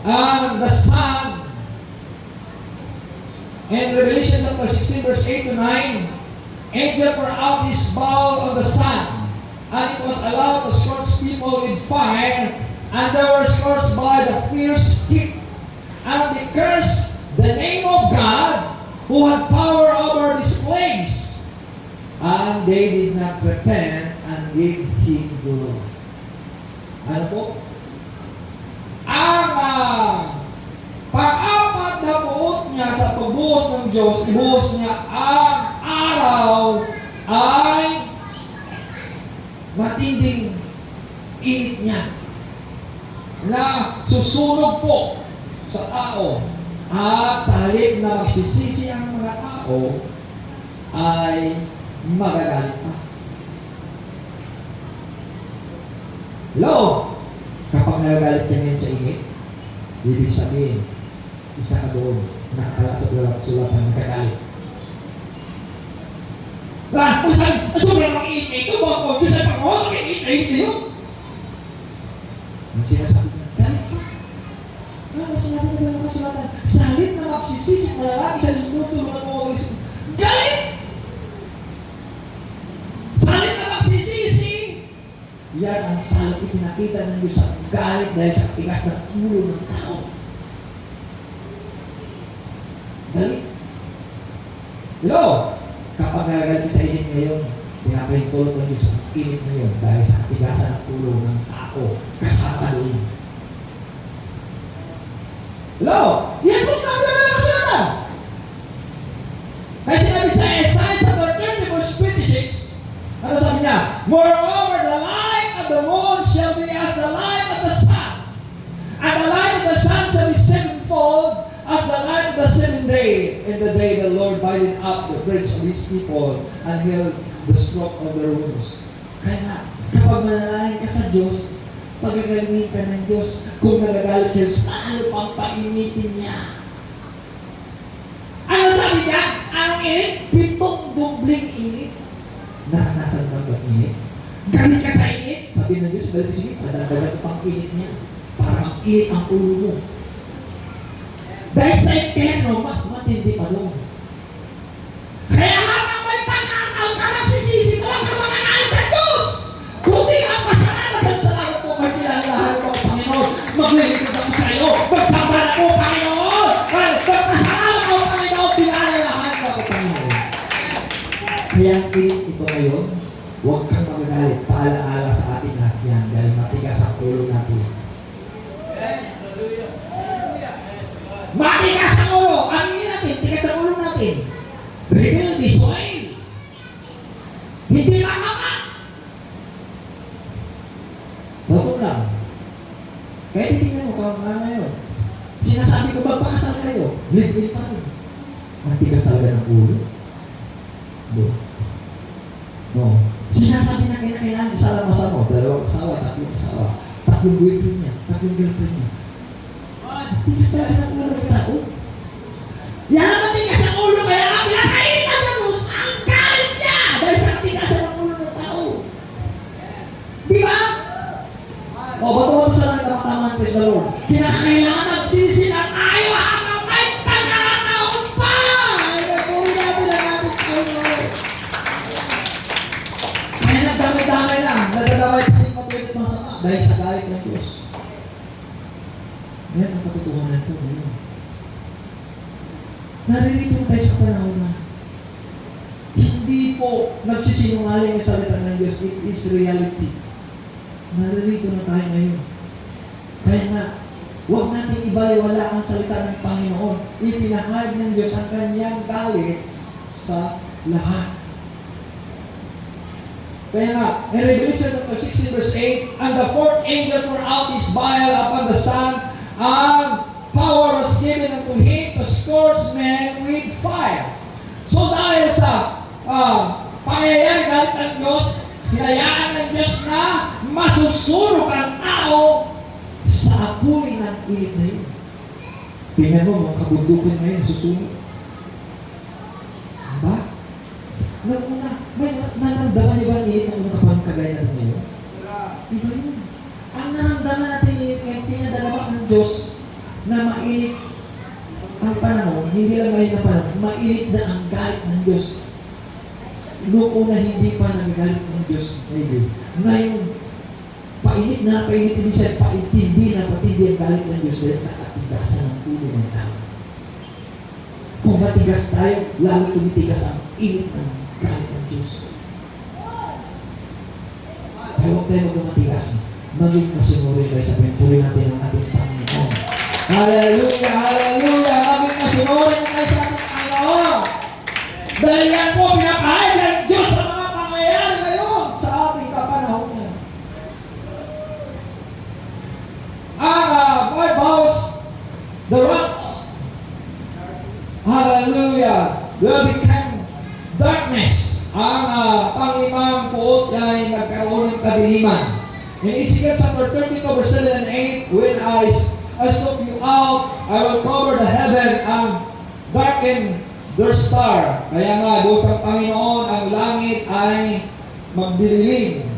and the sun. In Revelation chapter 16 verse 8 to 9, angel poured out his bowl on the sun, and it was allowed to scorch people with fire, and they were scorched by the fierce heat. And they cursed the name of God, who had power over this place. And they did not repent and give him glory. Ano po? Ang pang-apat na buot niya sa pagbuhos ng Diyos, ibuhos niya ang araw ay matinding init niya na susunog po sa tao, at sa halip na magsisisi ang mga tao ay magagalit pa. Hello? Kapag nagagalit ka ngayon sa init, ibig sabihin, isa ka doon, nakakala sa sulatan, nagagalit. Kung saan, sobrang mag-init, ito ba ako? Diyos ay pangawa, mag-init yun. Ang sinasabi niya, galit pa. Ano sinabi na ng kasulatan? Sa halip na magsisisi na lalaki sa tulungan mo, galit! Sa halip na magsisisi, yan ang salot ipinakita ng Diyos sa galit dahil sa tigas ng ulo ng tao. Galit. Hello? Kapag nagagalit sa init ngayon, pinapahintulot ng Diyos ang init ngayon dahil sa tigasan ng ulo ng tao kasama doon. Hello? Yan po sinabi naman ng kasulatan. Kaya sinabi sa Isaiah chapter 30 verse 26, ano sabi niya? Moreover, the light of the moon shall be as the light of the sun, and the light of the sun shall be sevenfold as the light of the seventh day. In the day the Lord binded up the breasts of his people and healed the stroke of their wounds. Kaya kapag manalangin ka sa Diyos, pagkagaling ka ng Diyos, kung nagagalit ka, lalo pang painitin niya. Ano sabi niya? Anong init? 7 dubling init. Naranasan mo ba init? Galit ka sa init? Sabi ng Diyos, balik sige, padagdagan pang init niya. Para mag-init ang ulo mo. Dahil sa impyerno, mas matindi pa doon. Kaya habang may pagkakal ka, magsisisi ka lang ka mananalig sa Diyos. Kundi ang pasalamat sa salamat mo, may pinalahan mo, Panginoon. Maglilipid ako sa iyo. Magsambala ko, Panginoon. Magpasalamat ko, Panginoon. Pinalahan ko, Panginoon. Kaya ito ngayon, huwag kang magagalit. Paalaala sa atin lahat yan dahil matigas ang ulo natin. Matigas ang ulo! Aminin natin, tigas ang ulo natin. Reveal this way. Hindi makaka. Totoo lang. Kaya titignan mo kung ano yun. Sinasabi ko, magpakasal kayo. Live-in pa rin. Matigas talaga ng ulo. No. Sinasabi na kailangan isa lang masama. 2 asawa, 3 asawa. 3 boyfriend niya, 3 girlfriend niya. Matigas talaga ng ulo ng tao. Yan ang matigas ang ulo, kaya ang pinakainitan ng Diyos ang galit niya dahil sa tigasan ng ulo ng tao. Di ba? O, bato-bato sa lang tamang praise the Lord. Kinakailangan magsisi ng ayaw habang may pagkakataon pa. Ay, nagpuri natin ang ating Panginoon. Kaya nagdamay-damay lang. Nagdadamay pa rin matuwid at masama dahil sa galit ng Diyos. Yan ang katotohanan po ngayon. Naririto tayo sa panahon na hindi po nagsisinungaling ang salita ng Diyos. It is reality. Naririto na tayo ngayon. Kaya na, huwag natin ibaliwala ang salita ng Panginoon. Ipinahayag ng Diyos ang kanyang galit sa lahat. Kaya nga, in Revelation 16 verse 8, and the fourth angel poured out his vial upon the sun, and power was given unto him to scorch men with fire. So dahil sa pangyayari galit ng Diyos, hinayaan ng Diyos na masusunog ang tao sa apoy ng init na yun. Tingnan mo, mga kabundukin na yun, susunog. Ba? May naramdaman niyo ba ang init ng mga kapangkagay natin ngayon? Iba yun. Ang naramdaman natin init ngayon, pinadalawak ng Diyos na mainit ang panahon, hindi lang mainit na panahon, mainit na ang galit ng Diyos. noon na hindi pa nagagalit ng Diyos, maybe. Ngayon, painit na ibig sabihin, paintindi na patindi ang galit ng Diyos dahil sa katigasan ng ulo ng tao. Kung matigas tayo, lalo tumitigas ang init ng galit ng Diyos. Kaya huwag tayo magmatigas. Maging masunurin tayo sa pinupuri natin ang ating Panginoon. Hallelujah! Hallelujah! Maging masunurin tayo sa ating Panginoon. Dahil yan po, pinapahayag ng Diyos sa mga pangyayari ngayon sa ating kapanahonan. Ang five house, the rock, hallelujah, will become darkness. Ang panglimang puot ay nagkaroon ng kadiliman. In Ezekiel chapter 32, verse 7 and 8, when I scope you out, I will cover the heaven and darken their star. Kaya nga, buos ang Panginoon, ang langit ay magdilim.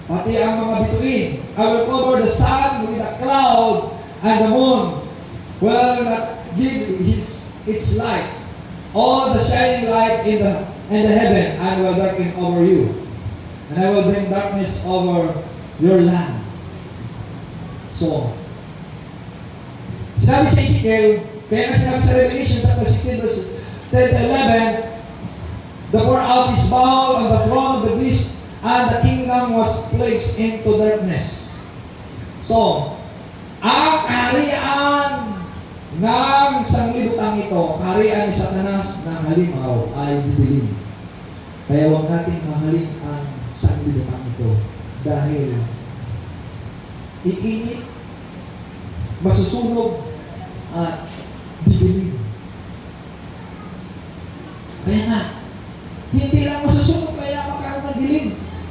Pati ang mga bituin. I will cover the sun with a cloud, and the moon will not give its light. All the shining light in the heaven, and will darken over you. And I will bring darkness over your land. So, sinabi sa Ezekiel, kaya nga sinabi sa Revelation chapter 16, verse 10 to 11, the pour out his bowl on the throne of the beast, and the kingdom was placed into darkness. So, ang kaharian ng sanglibutan ito, kaharian ni Satanas ng halimaw ay didilim. Kaya huwag natin mahalin ang sanglibutan ito dahil iinit, masusunog, at didilim. Kaya nga, hindi lang masusunog kaya magkaroon ng dilim.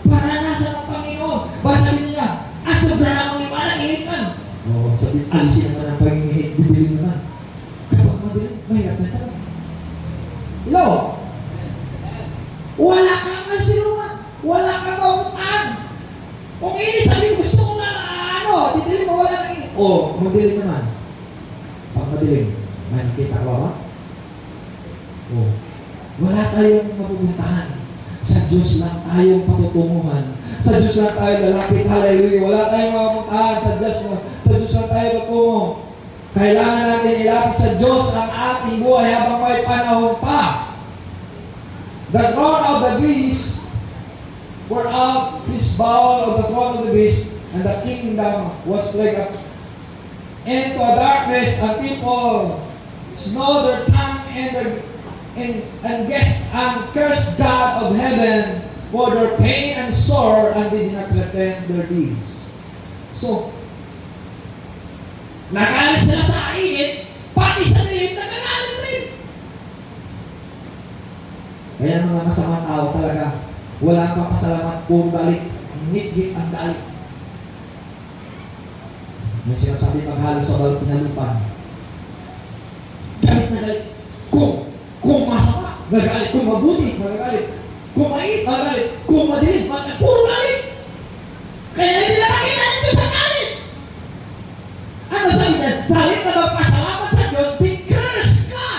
Paranasan ng Panginoon. Basta sabi niya, sobra namang liwanag, init man. Oo, sabi, alisin naman ang panginginit, didilim naman. Kapag madilim, mahirap na pala. Hello? Wala kang masiluman. Wala kang mabutaan. Kung init, sabi, gusto ko na didilim mo, wala nang init. Oo, madilim naman. Pag madilim, may nakita ka ba? Oo. Wala tayong mapupuntahan. Sa Diyos lang tayong patutunguhan. Sa Diyos lang tayo lalapit. Hallelujah. Wala tayong mapupuntahan. Sa Diyos lang tayo tutungo. Kailangan natin ilapit sa Diyos ang ating buhay habang may panahon pa. The throne of the beast were out his bowl of the throne of the beast, and the kingdom was like up into a darkness, and people snowed their tongue and guessed and cursed God of heaven for their pain and sore, and did not repent their deeds. So, nagalit sila sa init, pati sa dilim, nagagalit rin. Kaya mga masamang tao talaga, wala pang pasalamat, puro galit, ngit-ngit ang galit. May sinasabi maghalo sa balot na lupan. Galit na galit. Kung masama, magalit. Kung mabuti, magagalit. Kung mainit, magagalit. Kung madilim, magagalit. Puro galit. Kaya hindi na makita nito sa galit. Ano sabi niya? Sa halip na magpasalamat sa Diyos, di-curse ka.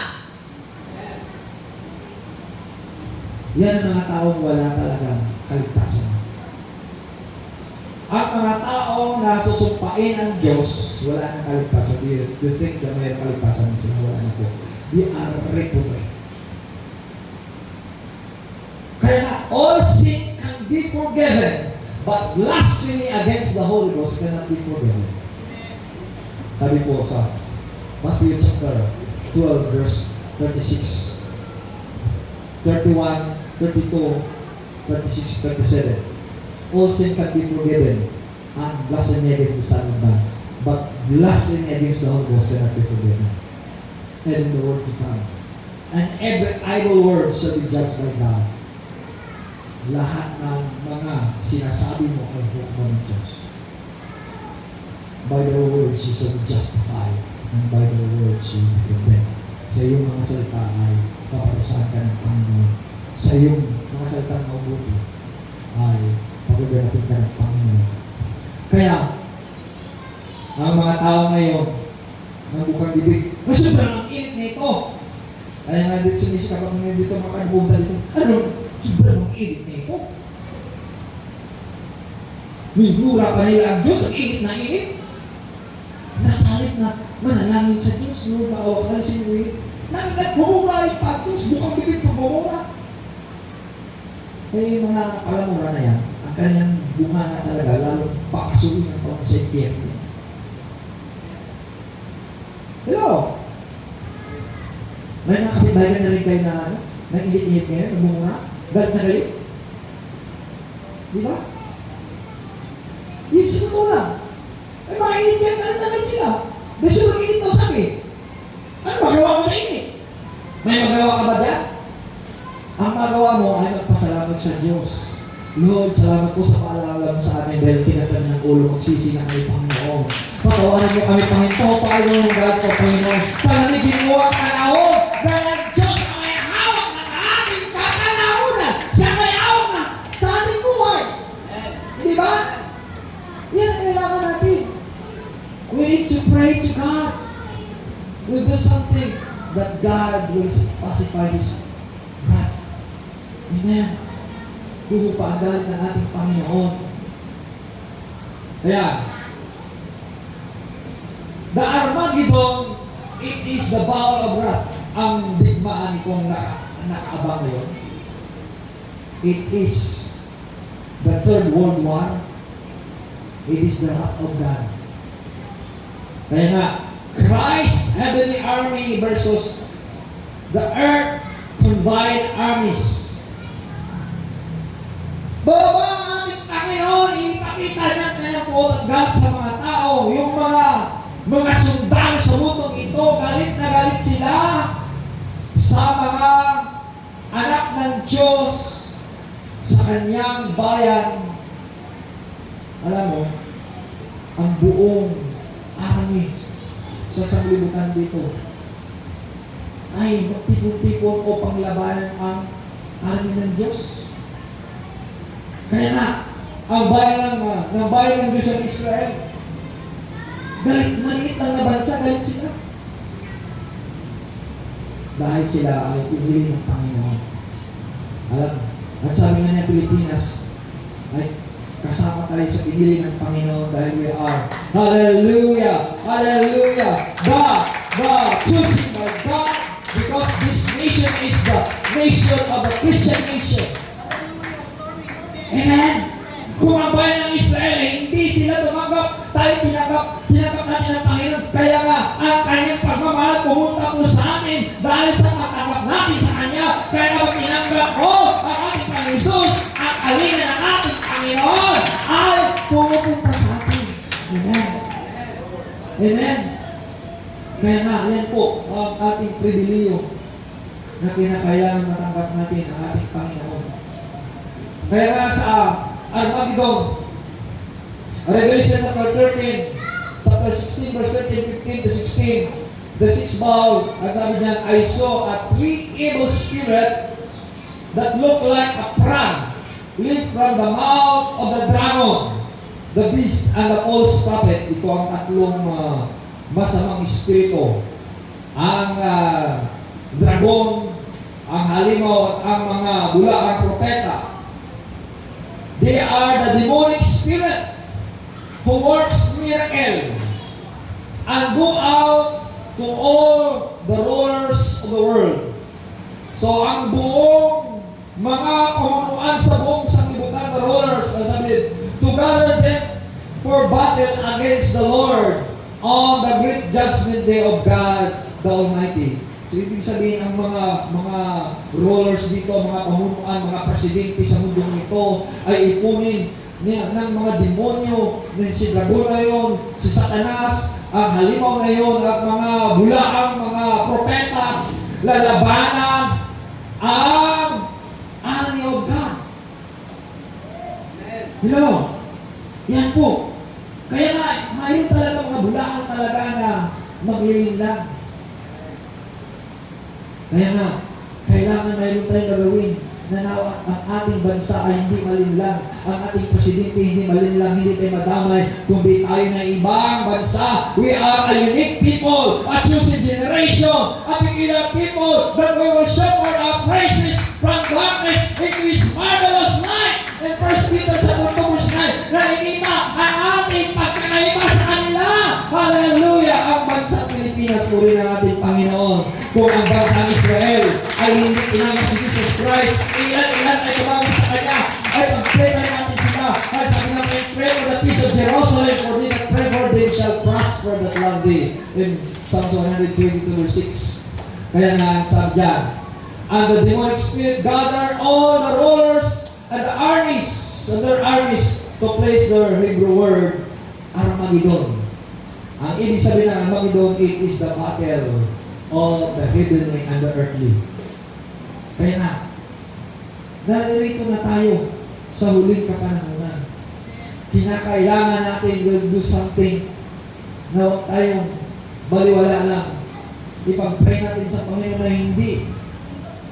Yan ang mga taong wala talagang kaligtasan. Ang mga taong nasusumpain ng Diyos, wala nang kaligtasan. You think na may kaligtasan sila? Wala na po. They are reprobate. Kaya all sin can be forgiven, but blasphemy against the Holy Ghost cannot be forgiven. Sabi po sa Matthew chapter 12, verse 36, 31, 32, 36, 37. All sin can be forgiven, and blasphemy against the Son of Man, but blasphemy against the Holy Ghost cannot be forgiven. And in the world to come. And every idle word shall be judged by God. Lahat ng mga sinasabi mo ay hukman ng Diyos. By the words you shall be justified, and by the words you will be condemned. Sa iyong mga salita ay paparusahan ka ng Panginoon. Sa iyong mga salita na mabuti ay pagaganatin ka ng Panginoon. Kaya, ang mga tao ngayon, ng bukang bibig, sobrang init nito. Kaya nga dito sumisip kapag ngayon dito, makalipunta dito, ano? Sobrang init na ito. Minura pa nila ang Diyos, ang init na init. Nasalit na manalangin sa Diyos, Lord, maawakan si Lord. Nakagat bumura yung patos, bukang bibig pa bumura. Kaya yung mga palamura na yan, ang kanyang bunga na talaga, lalo pakasuin ang pang sa impyerno. Hello? May mga kapitbayan na rin kayo na ano? Nag-init-init ngayon, nagbumura? Galit na galit? Di ba? Yun sa totoo lang. Ay mga init ngayon, galit na galit sila. Gusto mag-init daw sabi. Ano magawa mo sa init? May magawa ka ba dyan? Ang magawa mo ay magpasalamat sa Diyos. Lord, salamat po sa paalala mo sa amin dahil pinasal ng ulo, magsisi na kami, Panginoon. Patawanan mo kami, Panginoon, Panginoon ng God ko, Panginoon. Palamigin mo ang panahon dahil ang Diyos ang may hawak ng ating kapanahonan. Siya may hawak na sa ating buhay. Di ba? Yan ang kailangan natin. We need to pray to God. We'll do something that God will pacify His wrath. Amen. Huhupa ang galit ng ating Panginoon. Kaya, the Armageddon, it is the bowl of wrath. Ang digmaan kong nakaabang ngayon, it is the Third World War. It is the wrath of God. Kaya nga, Christ's heavenly army versus the earth combined armies. Baba ang ating Panginoon, ipakita niya kaya po ang God sa mga tao, yung mga sundalo sa mundong ito, galit na galit sila sa mga anak ng Diyos sa kanyang bayan. Alam mo, ang buong army sa sanglibutan dito ay magtipon-tipon o panglabanan ang army ng Diyos. Kaya na, ang bayan ng Diyos ng Israel, galit, maliit lang na bansa, galit sila. Dahil sila ay pinili ng Panginoon. Alam, at sabi nga niya Pilipinas, ay kasama tayo sa pinili ng Panginoon dahil we are. Hallelujah! Hallelujah! The choosing by God, because this nation is the nation of a Christian nation. Amen? Kung ang bayan ng Israel ay hindi sila tumanggap, tayo tinanggap natin ng Panginoon. Kaya nga, ang kanyang pagmamahal pumunta po sa amin dahil sa matanggap natin sa Kanya. Kaya nga tinanggap mo ang ating Panginoon Jesus, ang kalinga ng ating Panginoon ay pumupunta sa atin. Amen? Amen? Kaya nga, yan po ang ating pribiliyo na kinakailangan matanggap natin ang ating Panginoon. Kaya nga sa Armageddon, Revelation chapter 13, chapter 16, verse 13, 15 to 16, the sixth bowl, at sabi niya, I saw a three evil spirit that looked like a prong leap from the mouth of the dragon, the beast, and the false prophet. Ito ang tatlong masamang espiritu. Ang dragon, ang halimaw, at ang mga bulaang propeta. They are the demonic spirit who works miracle and go out to all the rulers of the world. So ang buong mga pamunuan sa buong sanglibutan, the rulers, sabi, to gather them for battle against the Lord on the great judgment day of God the Almighty. So, ibig sabihin, ang mga rulers dito, mga pamunuan, mga presidente sa mundong ito, ay ipunin ng mga demonyo, si dragon na yun, si Satanas, ang halimaw na yun, at mga bulaang, mga propeta, lalabanan ang army of God. Hello? Yan po. Kaya nga, mayroon talaga mga bulaang talaga na maglilinlang. Kaya nga, kailangan mayroon tayong gagawin na nawa ang ating bansa ay hindi malinlang, ang ating presidente hindi malinlang, hindi tayo madamay, kundi tayo na ibang bansa. We are a unique people, a chosen generation, a peculiar people that we will show our praises from darkness into His marvelous tinanggap si Jesus Christ, ilan ay tumawag sa Kanya, ay pag-pray na natin sila. Ay sabi na, pray for the peace of Jerusalem, for they that pray for them shall prosper that love thee. In Psalms 122 verse 6. Kaya nga, sabi dyan, and the demonic spirit gather all the rulers and the armies, and their armies, to place their Hebrew word, Armageddon. Ang ibig sabihin ng Armageddon, it is the battle of the heavenly and the earthly. Kaya na, narito na tayo sa huling kapanahunan. Kinakailangan natin will do something na huwag tayong baliwala lang. Ipag-pray natin sa Panginoon na hindi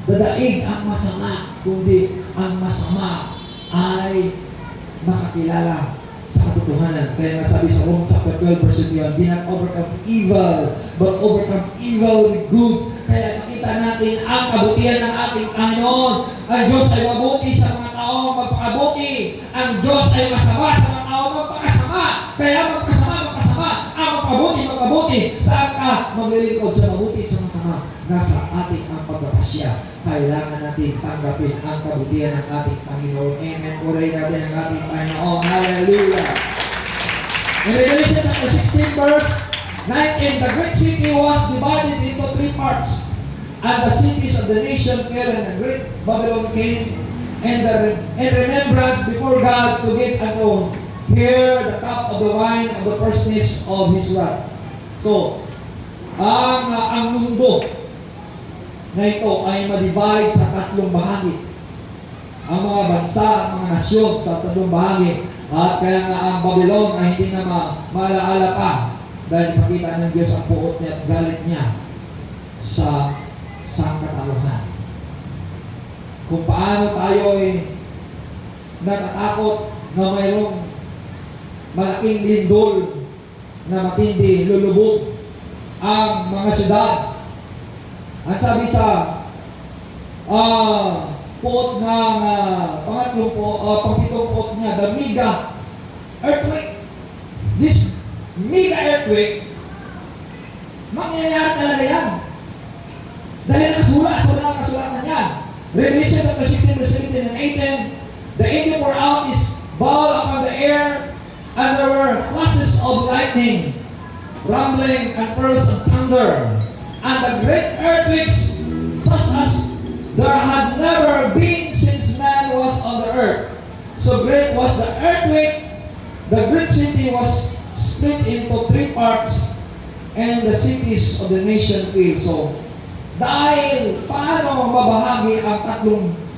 dadaig ang masama, kundi ang masama ay makakilala sa katotohanan. Kaya nasabi sa Romans chapter 12 verse 21, be not overcome evil, but overcome evil with good. Kaya makita natin ang kabutihan ng ating Panginoon. Ang Diyos ay mabuti sa mga taong magpakabuti. Ang Diyos ay masama sa mga taong magpakasama. Kaya magpasama. Ang magpabuti. Saan ka maglilingkod sa mabuti sa masama? Nasa ating ang pagpapasya. Kailangan natin tanggapin ang kabutihan ng ating Panginoon. Amen. Purihin natin ang ating Panginoon. Hallelujah. In Revelation chapter 16 verse 19, the great city was divided into 3 parts, and the cities of the nation fell, and the great Babylon came, and in remembrance before God to give unto here the cup of the wine of the fierceness of His wrath. So, ang mundo na ito ay ma-divide sa 3 bahagi. Ang mga bansa, ang mga nasyon sa 3 bahagi. At kaya nga ang Babylon ay hindi na maalaala pa dahil pakita ng Diyos ang puot niya at galit niya sa sangkatauhan. Kung paano tayo ay natatakot na mayroong malaking lindol na matindi, lulubog ang mga syudad. At sabi sa puot ng pang-pitong puot niya, the mega earthquake. This mega earthquake, mangyayari talaga yan. Dahil kasulatan yan. Revelation chapter 16, verse 17 and 18, the angel poured out his bowl upon the air, and there were flashes of lightning, rumbling, and peals of thunder, and the great earthquakes, such as there had never been since man was on the earth. So great was the earthquake, the great city was split into 3 parts, and the cities of the nation fell. So, dahil paano mabahagi ang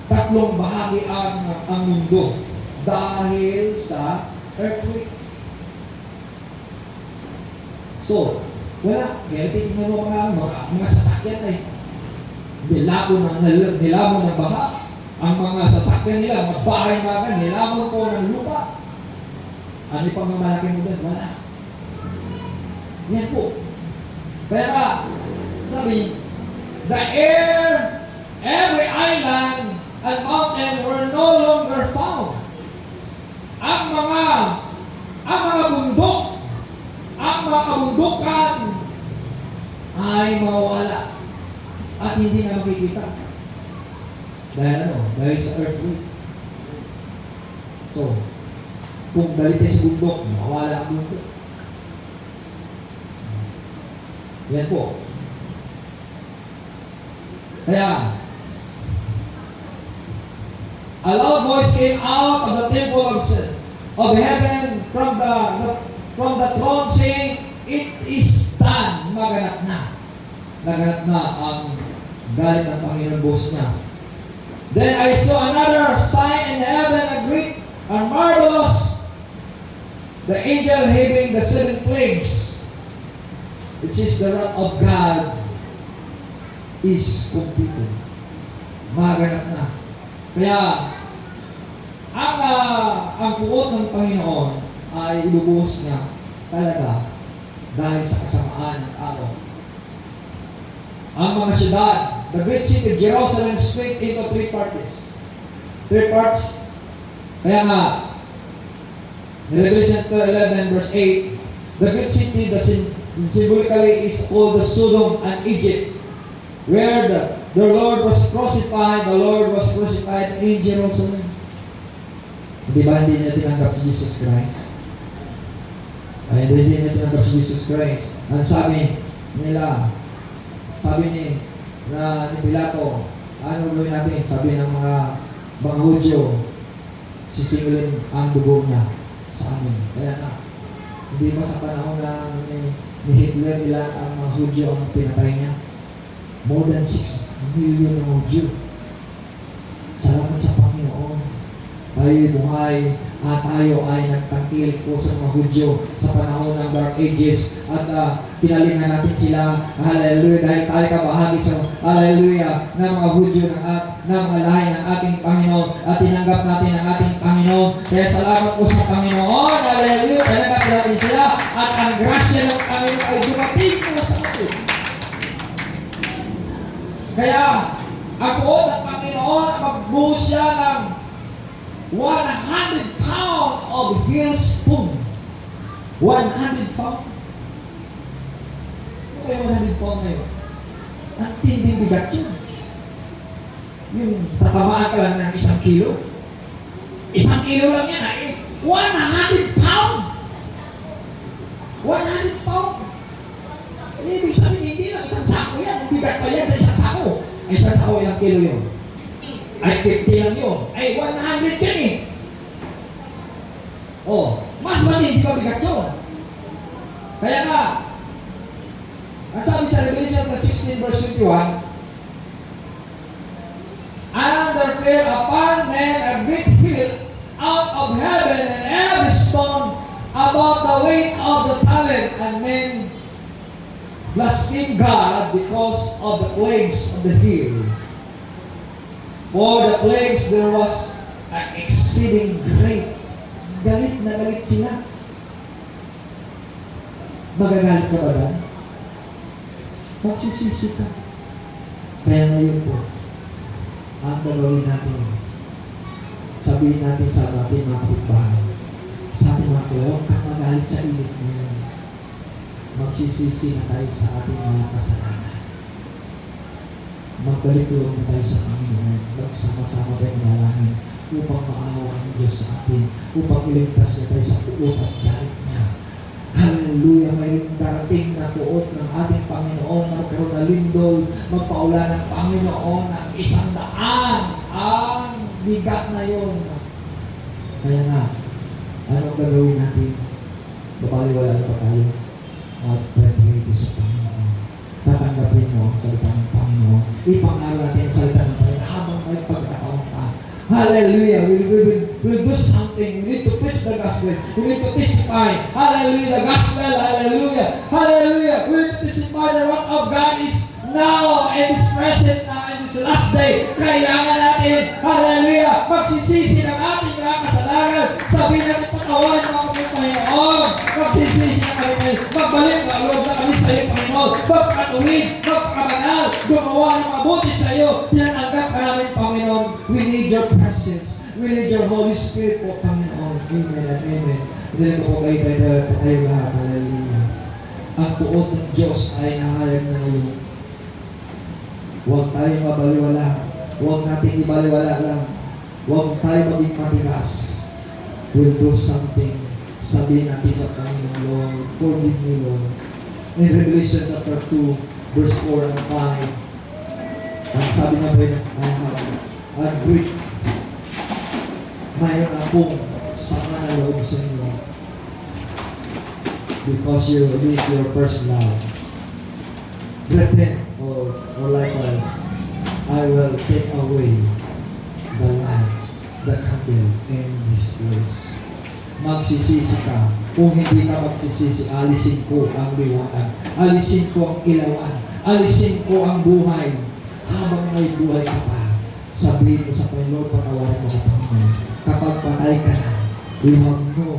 tatlong bahagi ang mundo? Dahil sa earthquake. So, wala. Kaya tingnan mo mga sasakyan ay nilabo ng baha. Ang mga sasakyan nila, mga bahay mga nilabo po ng lupa. Ano pang mamalaki mo doon? Wala. Yan po. Kaya sabi, the air, every island and mountain were no longer found. Ang mga bundok, ang mga kabundukan ay mawawala at hindi na makikita. Dahil dahil sa earthquake. So, kung balik sa bundok, mawawala ang bundok. Yan po. Kaya, a loud voice came out of the temple of heaven from the throne saying, it is done. Maganap na. Naganap na ang galit ng Panginoon Diyos niya. Then I saw another sign in heaven, a great and marvelous, the angel having the 7 plagues, which is the wrath of God, is completed. Maganap na. Kaya, ang puot ng Panginoon ay ilubuhos niya talaga dahil sa kasamaan ng araw. Ang mga syudad, the great city of Jerusalem split into 3 parts. 3 parts. Kaya nga, in Revelation 11 verse 8, the great city that symbolically is called the Sodom and Egypt, where The Lord was crucified. The Lord was crucified in Jerusalem. Di ba hindi nila tinanggap si Jesus Christ? Ay, hindi nila tinanggap si Jesus Christ. Ang sabi nila, sabi ni Pilato, ano gawin natin? Sabi ng mga Hudyo, sisingulin ang dugo niya sa amin. Kaya na, hindi ba sa panahon ni Hitler, ilan ang mga Hudyo ang pinatay niya? More than 6 million ng Hudyo. Salamat sa Panginoon. Tayo'y buhay at tayo ay nagtangkilik po sa mga Hudyo sa panahon ng Dark Ages at pinalingan natin sila, hallelujah, dahil tayo kabahagi sa hallelujah ng mga Hudyo ng mga lahi ng ating Panginoon at tinanggap natin ang ating Panginoon. Kaya salamat po sa Panginoon, hallelujah, tinanggap natin sila at ang grasya ng Panginoon ay dumating po sa atin. Kaya ang buod ng Panginoon magbuhos siya ng 100 pound of hailstone. 100 pound? Ano kaya 100 pound ngayon? Ang tinding bigat yun. Yung tatamaan ka lang ng 1 kilo. 1 kilo lang yan, 100 pound! 100 pound! Ibig sabihin, hindi lang 1 sako yan. Bigat pa yan sa 1 sako. Ay, 1 sako ilang kilo yun? Ay, 50 lang yun. Ay, 100 yan eh. Oh, mas matindi pa bigat yun. Kaya nga, ang sabi sa Revelation 16 verse 21, and there fell upon men a great hail out of heaven, and every stone about the weight of the talent, and men blasphemed God because of the plagues of the hail. For the plagues there was an exceeding great. Galit na galit sila. Magagalit ka ba ba? Magsisisi ka. Kaya ngayon po, ang gagawin natin, sabihin natin sa ating mga kapitbahay, sa ating mga kilala, huwag kang magalit sa init ngayon. Magsisisi na tayo sa ating mga kasalanan. Magbalik loob na tayo sa Panginoon. Magsama-sama tayo manalangin upang maawa ang Diyos sa atin, upang iligtas niya tayo sa puot at galit niya. Hallelujah! Mayroong darating na puot ng ating Panginoon na magkaroon na lindol, magpaula ng Panginoon ng 100. Ang bigat na yun. Kaya nga, anong gagawin natin? Babaliwala na pa tayo at pag-ready sa Panginoon. Tatanggapin mo ang salita ng Panginoon. Ipang-aral natin ang salita ng Panginoon habang may pagkataon pa. Hallelujah! We'll do something. We need to preach the gospel. We need to testify. Hallelujah! The gospel. Hallelujah! Hallelujah! We need to testify the word of God is now and is present now in this last day. Kailangan natin, hallelujah, magsisisi ng ating mga kasalanan. Sabihin natin, patawarin mo ako ng Panginoon. Magsisisi na kami. Magbalik na loob na kami sa iyo, Panginoon. Magpatuwid, magpakabanal, gumawa ng mabuti sa iyo. Tinanggap ka namin, Panginoon. We need your presence. We need your Holy Spirit po, Panginoon. Amen and amen. Hindi po kayo tayo lahat. Hallelujah. Ang puot ng Diyos ay nahayag na ngayon. Huwag tayo mabaliwala. Huwag natin ibaliwala lang. Huwag tayo maging matigas. We'll do something. Sabihin natin sa Panginoon, Lord, forgive me, Lord. In Revelation chapter 2, verse 4 and 5, ang sabi nga ba yun, I have a great, mayroon akong sama na loob sa inyo because you leave your first love. Repent, or likewise, I will take away the light, the candle, in this place. Magsisisi ka. Kung hindi ka magsisisi, alisin ko ang liwanag. Alisin ko ang ilawan. Alisin ko ang buhay. Habang may buhay ka pa, sabihin mo sa Panginoon, patawarin mo sa Panginoon. Kapag patay ka na, we have no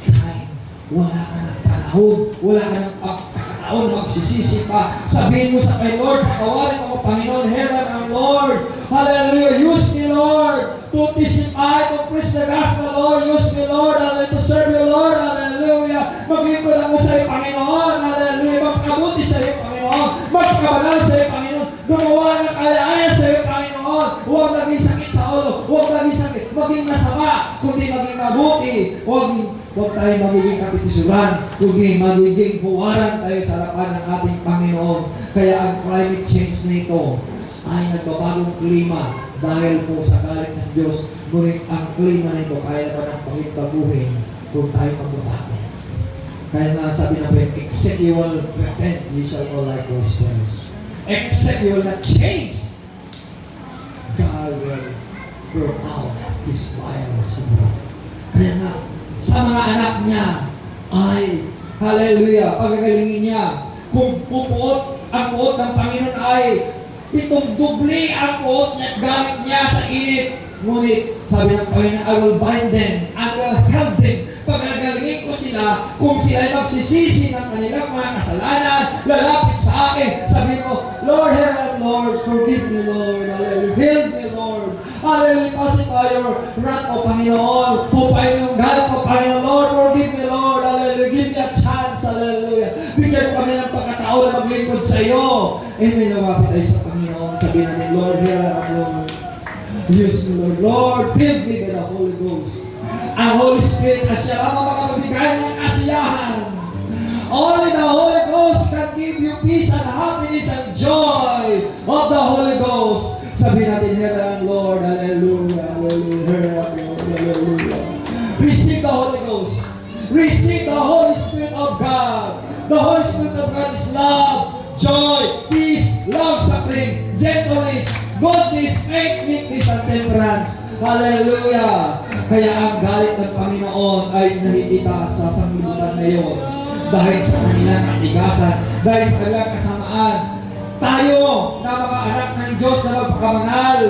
time. Wala ka ng panahon. Wala ka ng pagkakataon. Magsisisi pa. Sabihin mo sa Panginoon, patawarin mo sa Panginoon, Heaven and Lord. Hallelujah. Use me, Lord, to testify, to preach the gospel, Lord. Use me, Lord, to serve you, Lord. Hallelujah. Maglingkod ako sa iyo, Panginoon. Hallelujah. Magkabuti sa iyo, Panginoon. Magkabanal sa iyo, Panginoon. Gumawa ng kaya-aya sa iyo, Panginoon. Huwag maging sakit sa ulo. Huwag maging sakit. Maging masama. Kundi maging mabuti. Huwag tayo magiging kapitisuran. Kundi magiging buwaran tayo sa harapan ng ating Panginoon. Kaya ang climate change na ito ay nagbabagong klima dahil po sa galit ng Diyos. Ngunit ang klima na ito kaya naman ang pagbaguhin kung tayo magbabago. Kaya nga sabi na po, except you will repent, you shall all likewise perish. Except you will not change, God will pour out His violence and wrath. Kaya nga, sa mga anak niya ay, hallelujah, pagagalingin niya. Kung ang puot ng Panginoon ay itong dubli ang puot niya, galit niya sa init. Ngunit, sabi ng Panginoon, I will bind them, I will help them. Pagagalingin ko sila, kung sila ay magsisisi ng kanilang mga kasalanan, lalapit sa akin, sabi mo, Lord, hear us, Lord, forgive me, Lord, hallelujah, help me, Lord, hallelujah, pacify your wrath, O Panginoon, pupain yung galit, O Panginoon, Lord, forgive me, Lord, hallelujah, give me a chance, hallelujah, bigyan mo kami ng pagkataon na maglingkod sa iyo, and may lumapit ay sa Panginoon, sabihin natin, Lord, hear us, Lord, use me, Lord, Lord, fill me with the Holy Ghost. Ang Holy Spirit na siya lamang makapabigay ng kasiyahan. Only the Holy Ghost can give you peace and happiness and joy of the Holy Ghost. Sabihin natin, here I am, Lord, hallelujah, hallelujah, here I am, Lord, hallelujah. Receive the Holy Ghost. Receive the Holy Spirit of God. The Holy Spirit of God is love, joy, peace, long-suffering, gentleness, goodness, faith, meekness, and temperance. Hallelujah! Kaya ang galit ng Panginoon ay nakikita sa sanglibutan ngayon dahil sa kanilang katigasan, dahil sa kanilang kasamaan. Tayo na mga anak ng Diyos na magpakamangal,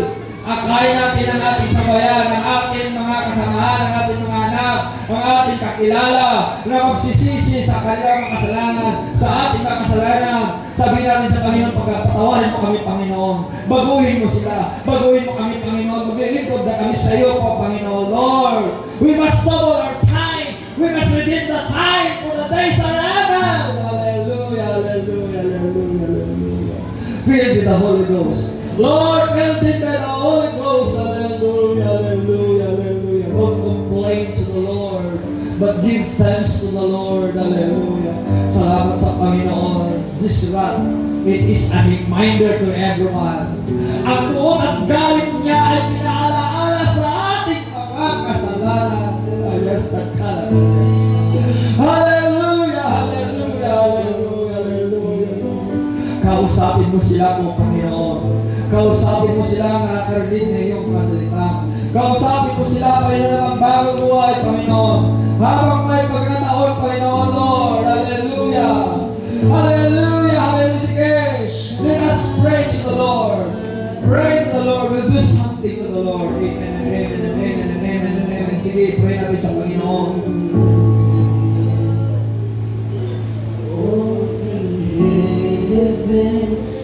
akayin natin ang ating sabayan, ang ating mga kasamahan, ang ating mga anak, ang ating kakilala na magsisisi sa kanilang mga kasalanan, sa ating mga kasalanan. Sabihin natin sa Panginoon, pagpatawarin mo kami, Panginoon. Baguhin mo sila. Baguhin mo kami, Panginoon. Maglilingkod na kami sa iyo po, Panginoon. Lord, we must double our time. We must redeem the time for the days are evil. Hallelujah, hallelujah, hallelujah, hallelujah. Filled with the Holy Ghost. Lord, filled with the Holy Ghost. Hallelujah, hallelujah, hallelujah. Don't complain to the Lord, but give thanks to the Lord. Hallelujah. Salamat sa Panginoon. This wrath, it is a reminder to everyone. Ang puot at galit niya ay pinaalaala sa ating mga kasalanan. Hallelujah, hallelujah, hallelujah, hallelujah. Kausapin mo sila po, Panginoon. Kausapin mo sila na nakarinig na iyong masalita. Kausapin mo sila, Panginoon, na magbagong buhay, Panginoon. Habang may pagkataon, Panginoon, Lord. Hallelujah. Hallelujah, hallelujah. Sige, let us praise the Lord. Praise the Lord. We'll do something to the Lord. Amen and amen and amen and amen and amen. Sige, pray natin sa Panginoon. Oh, the heavens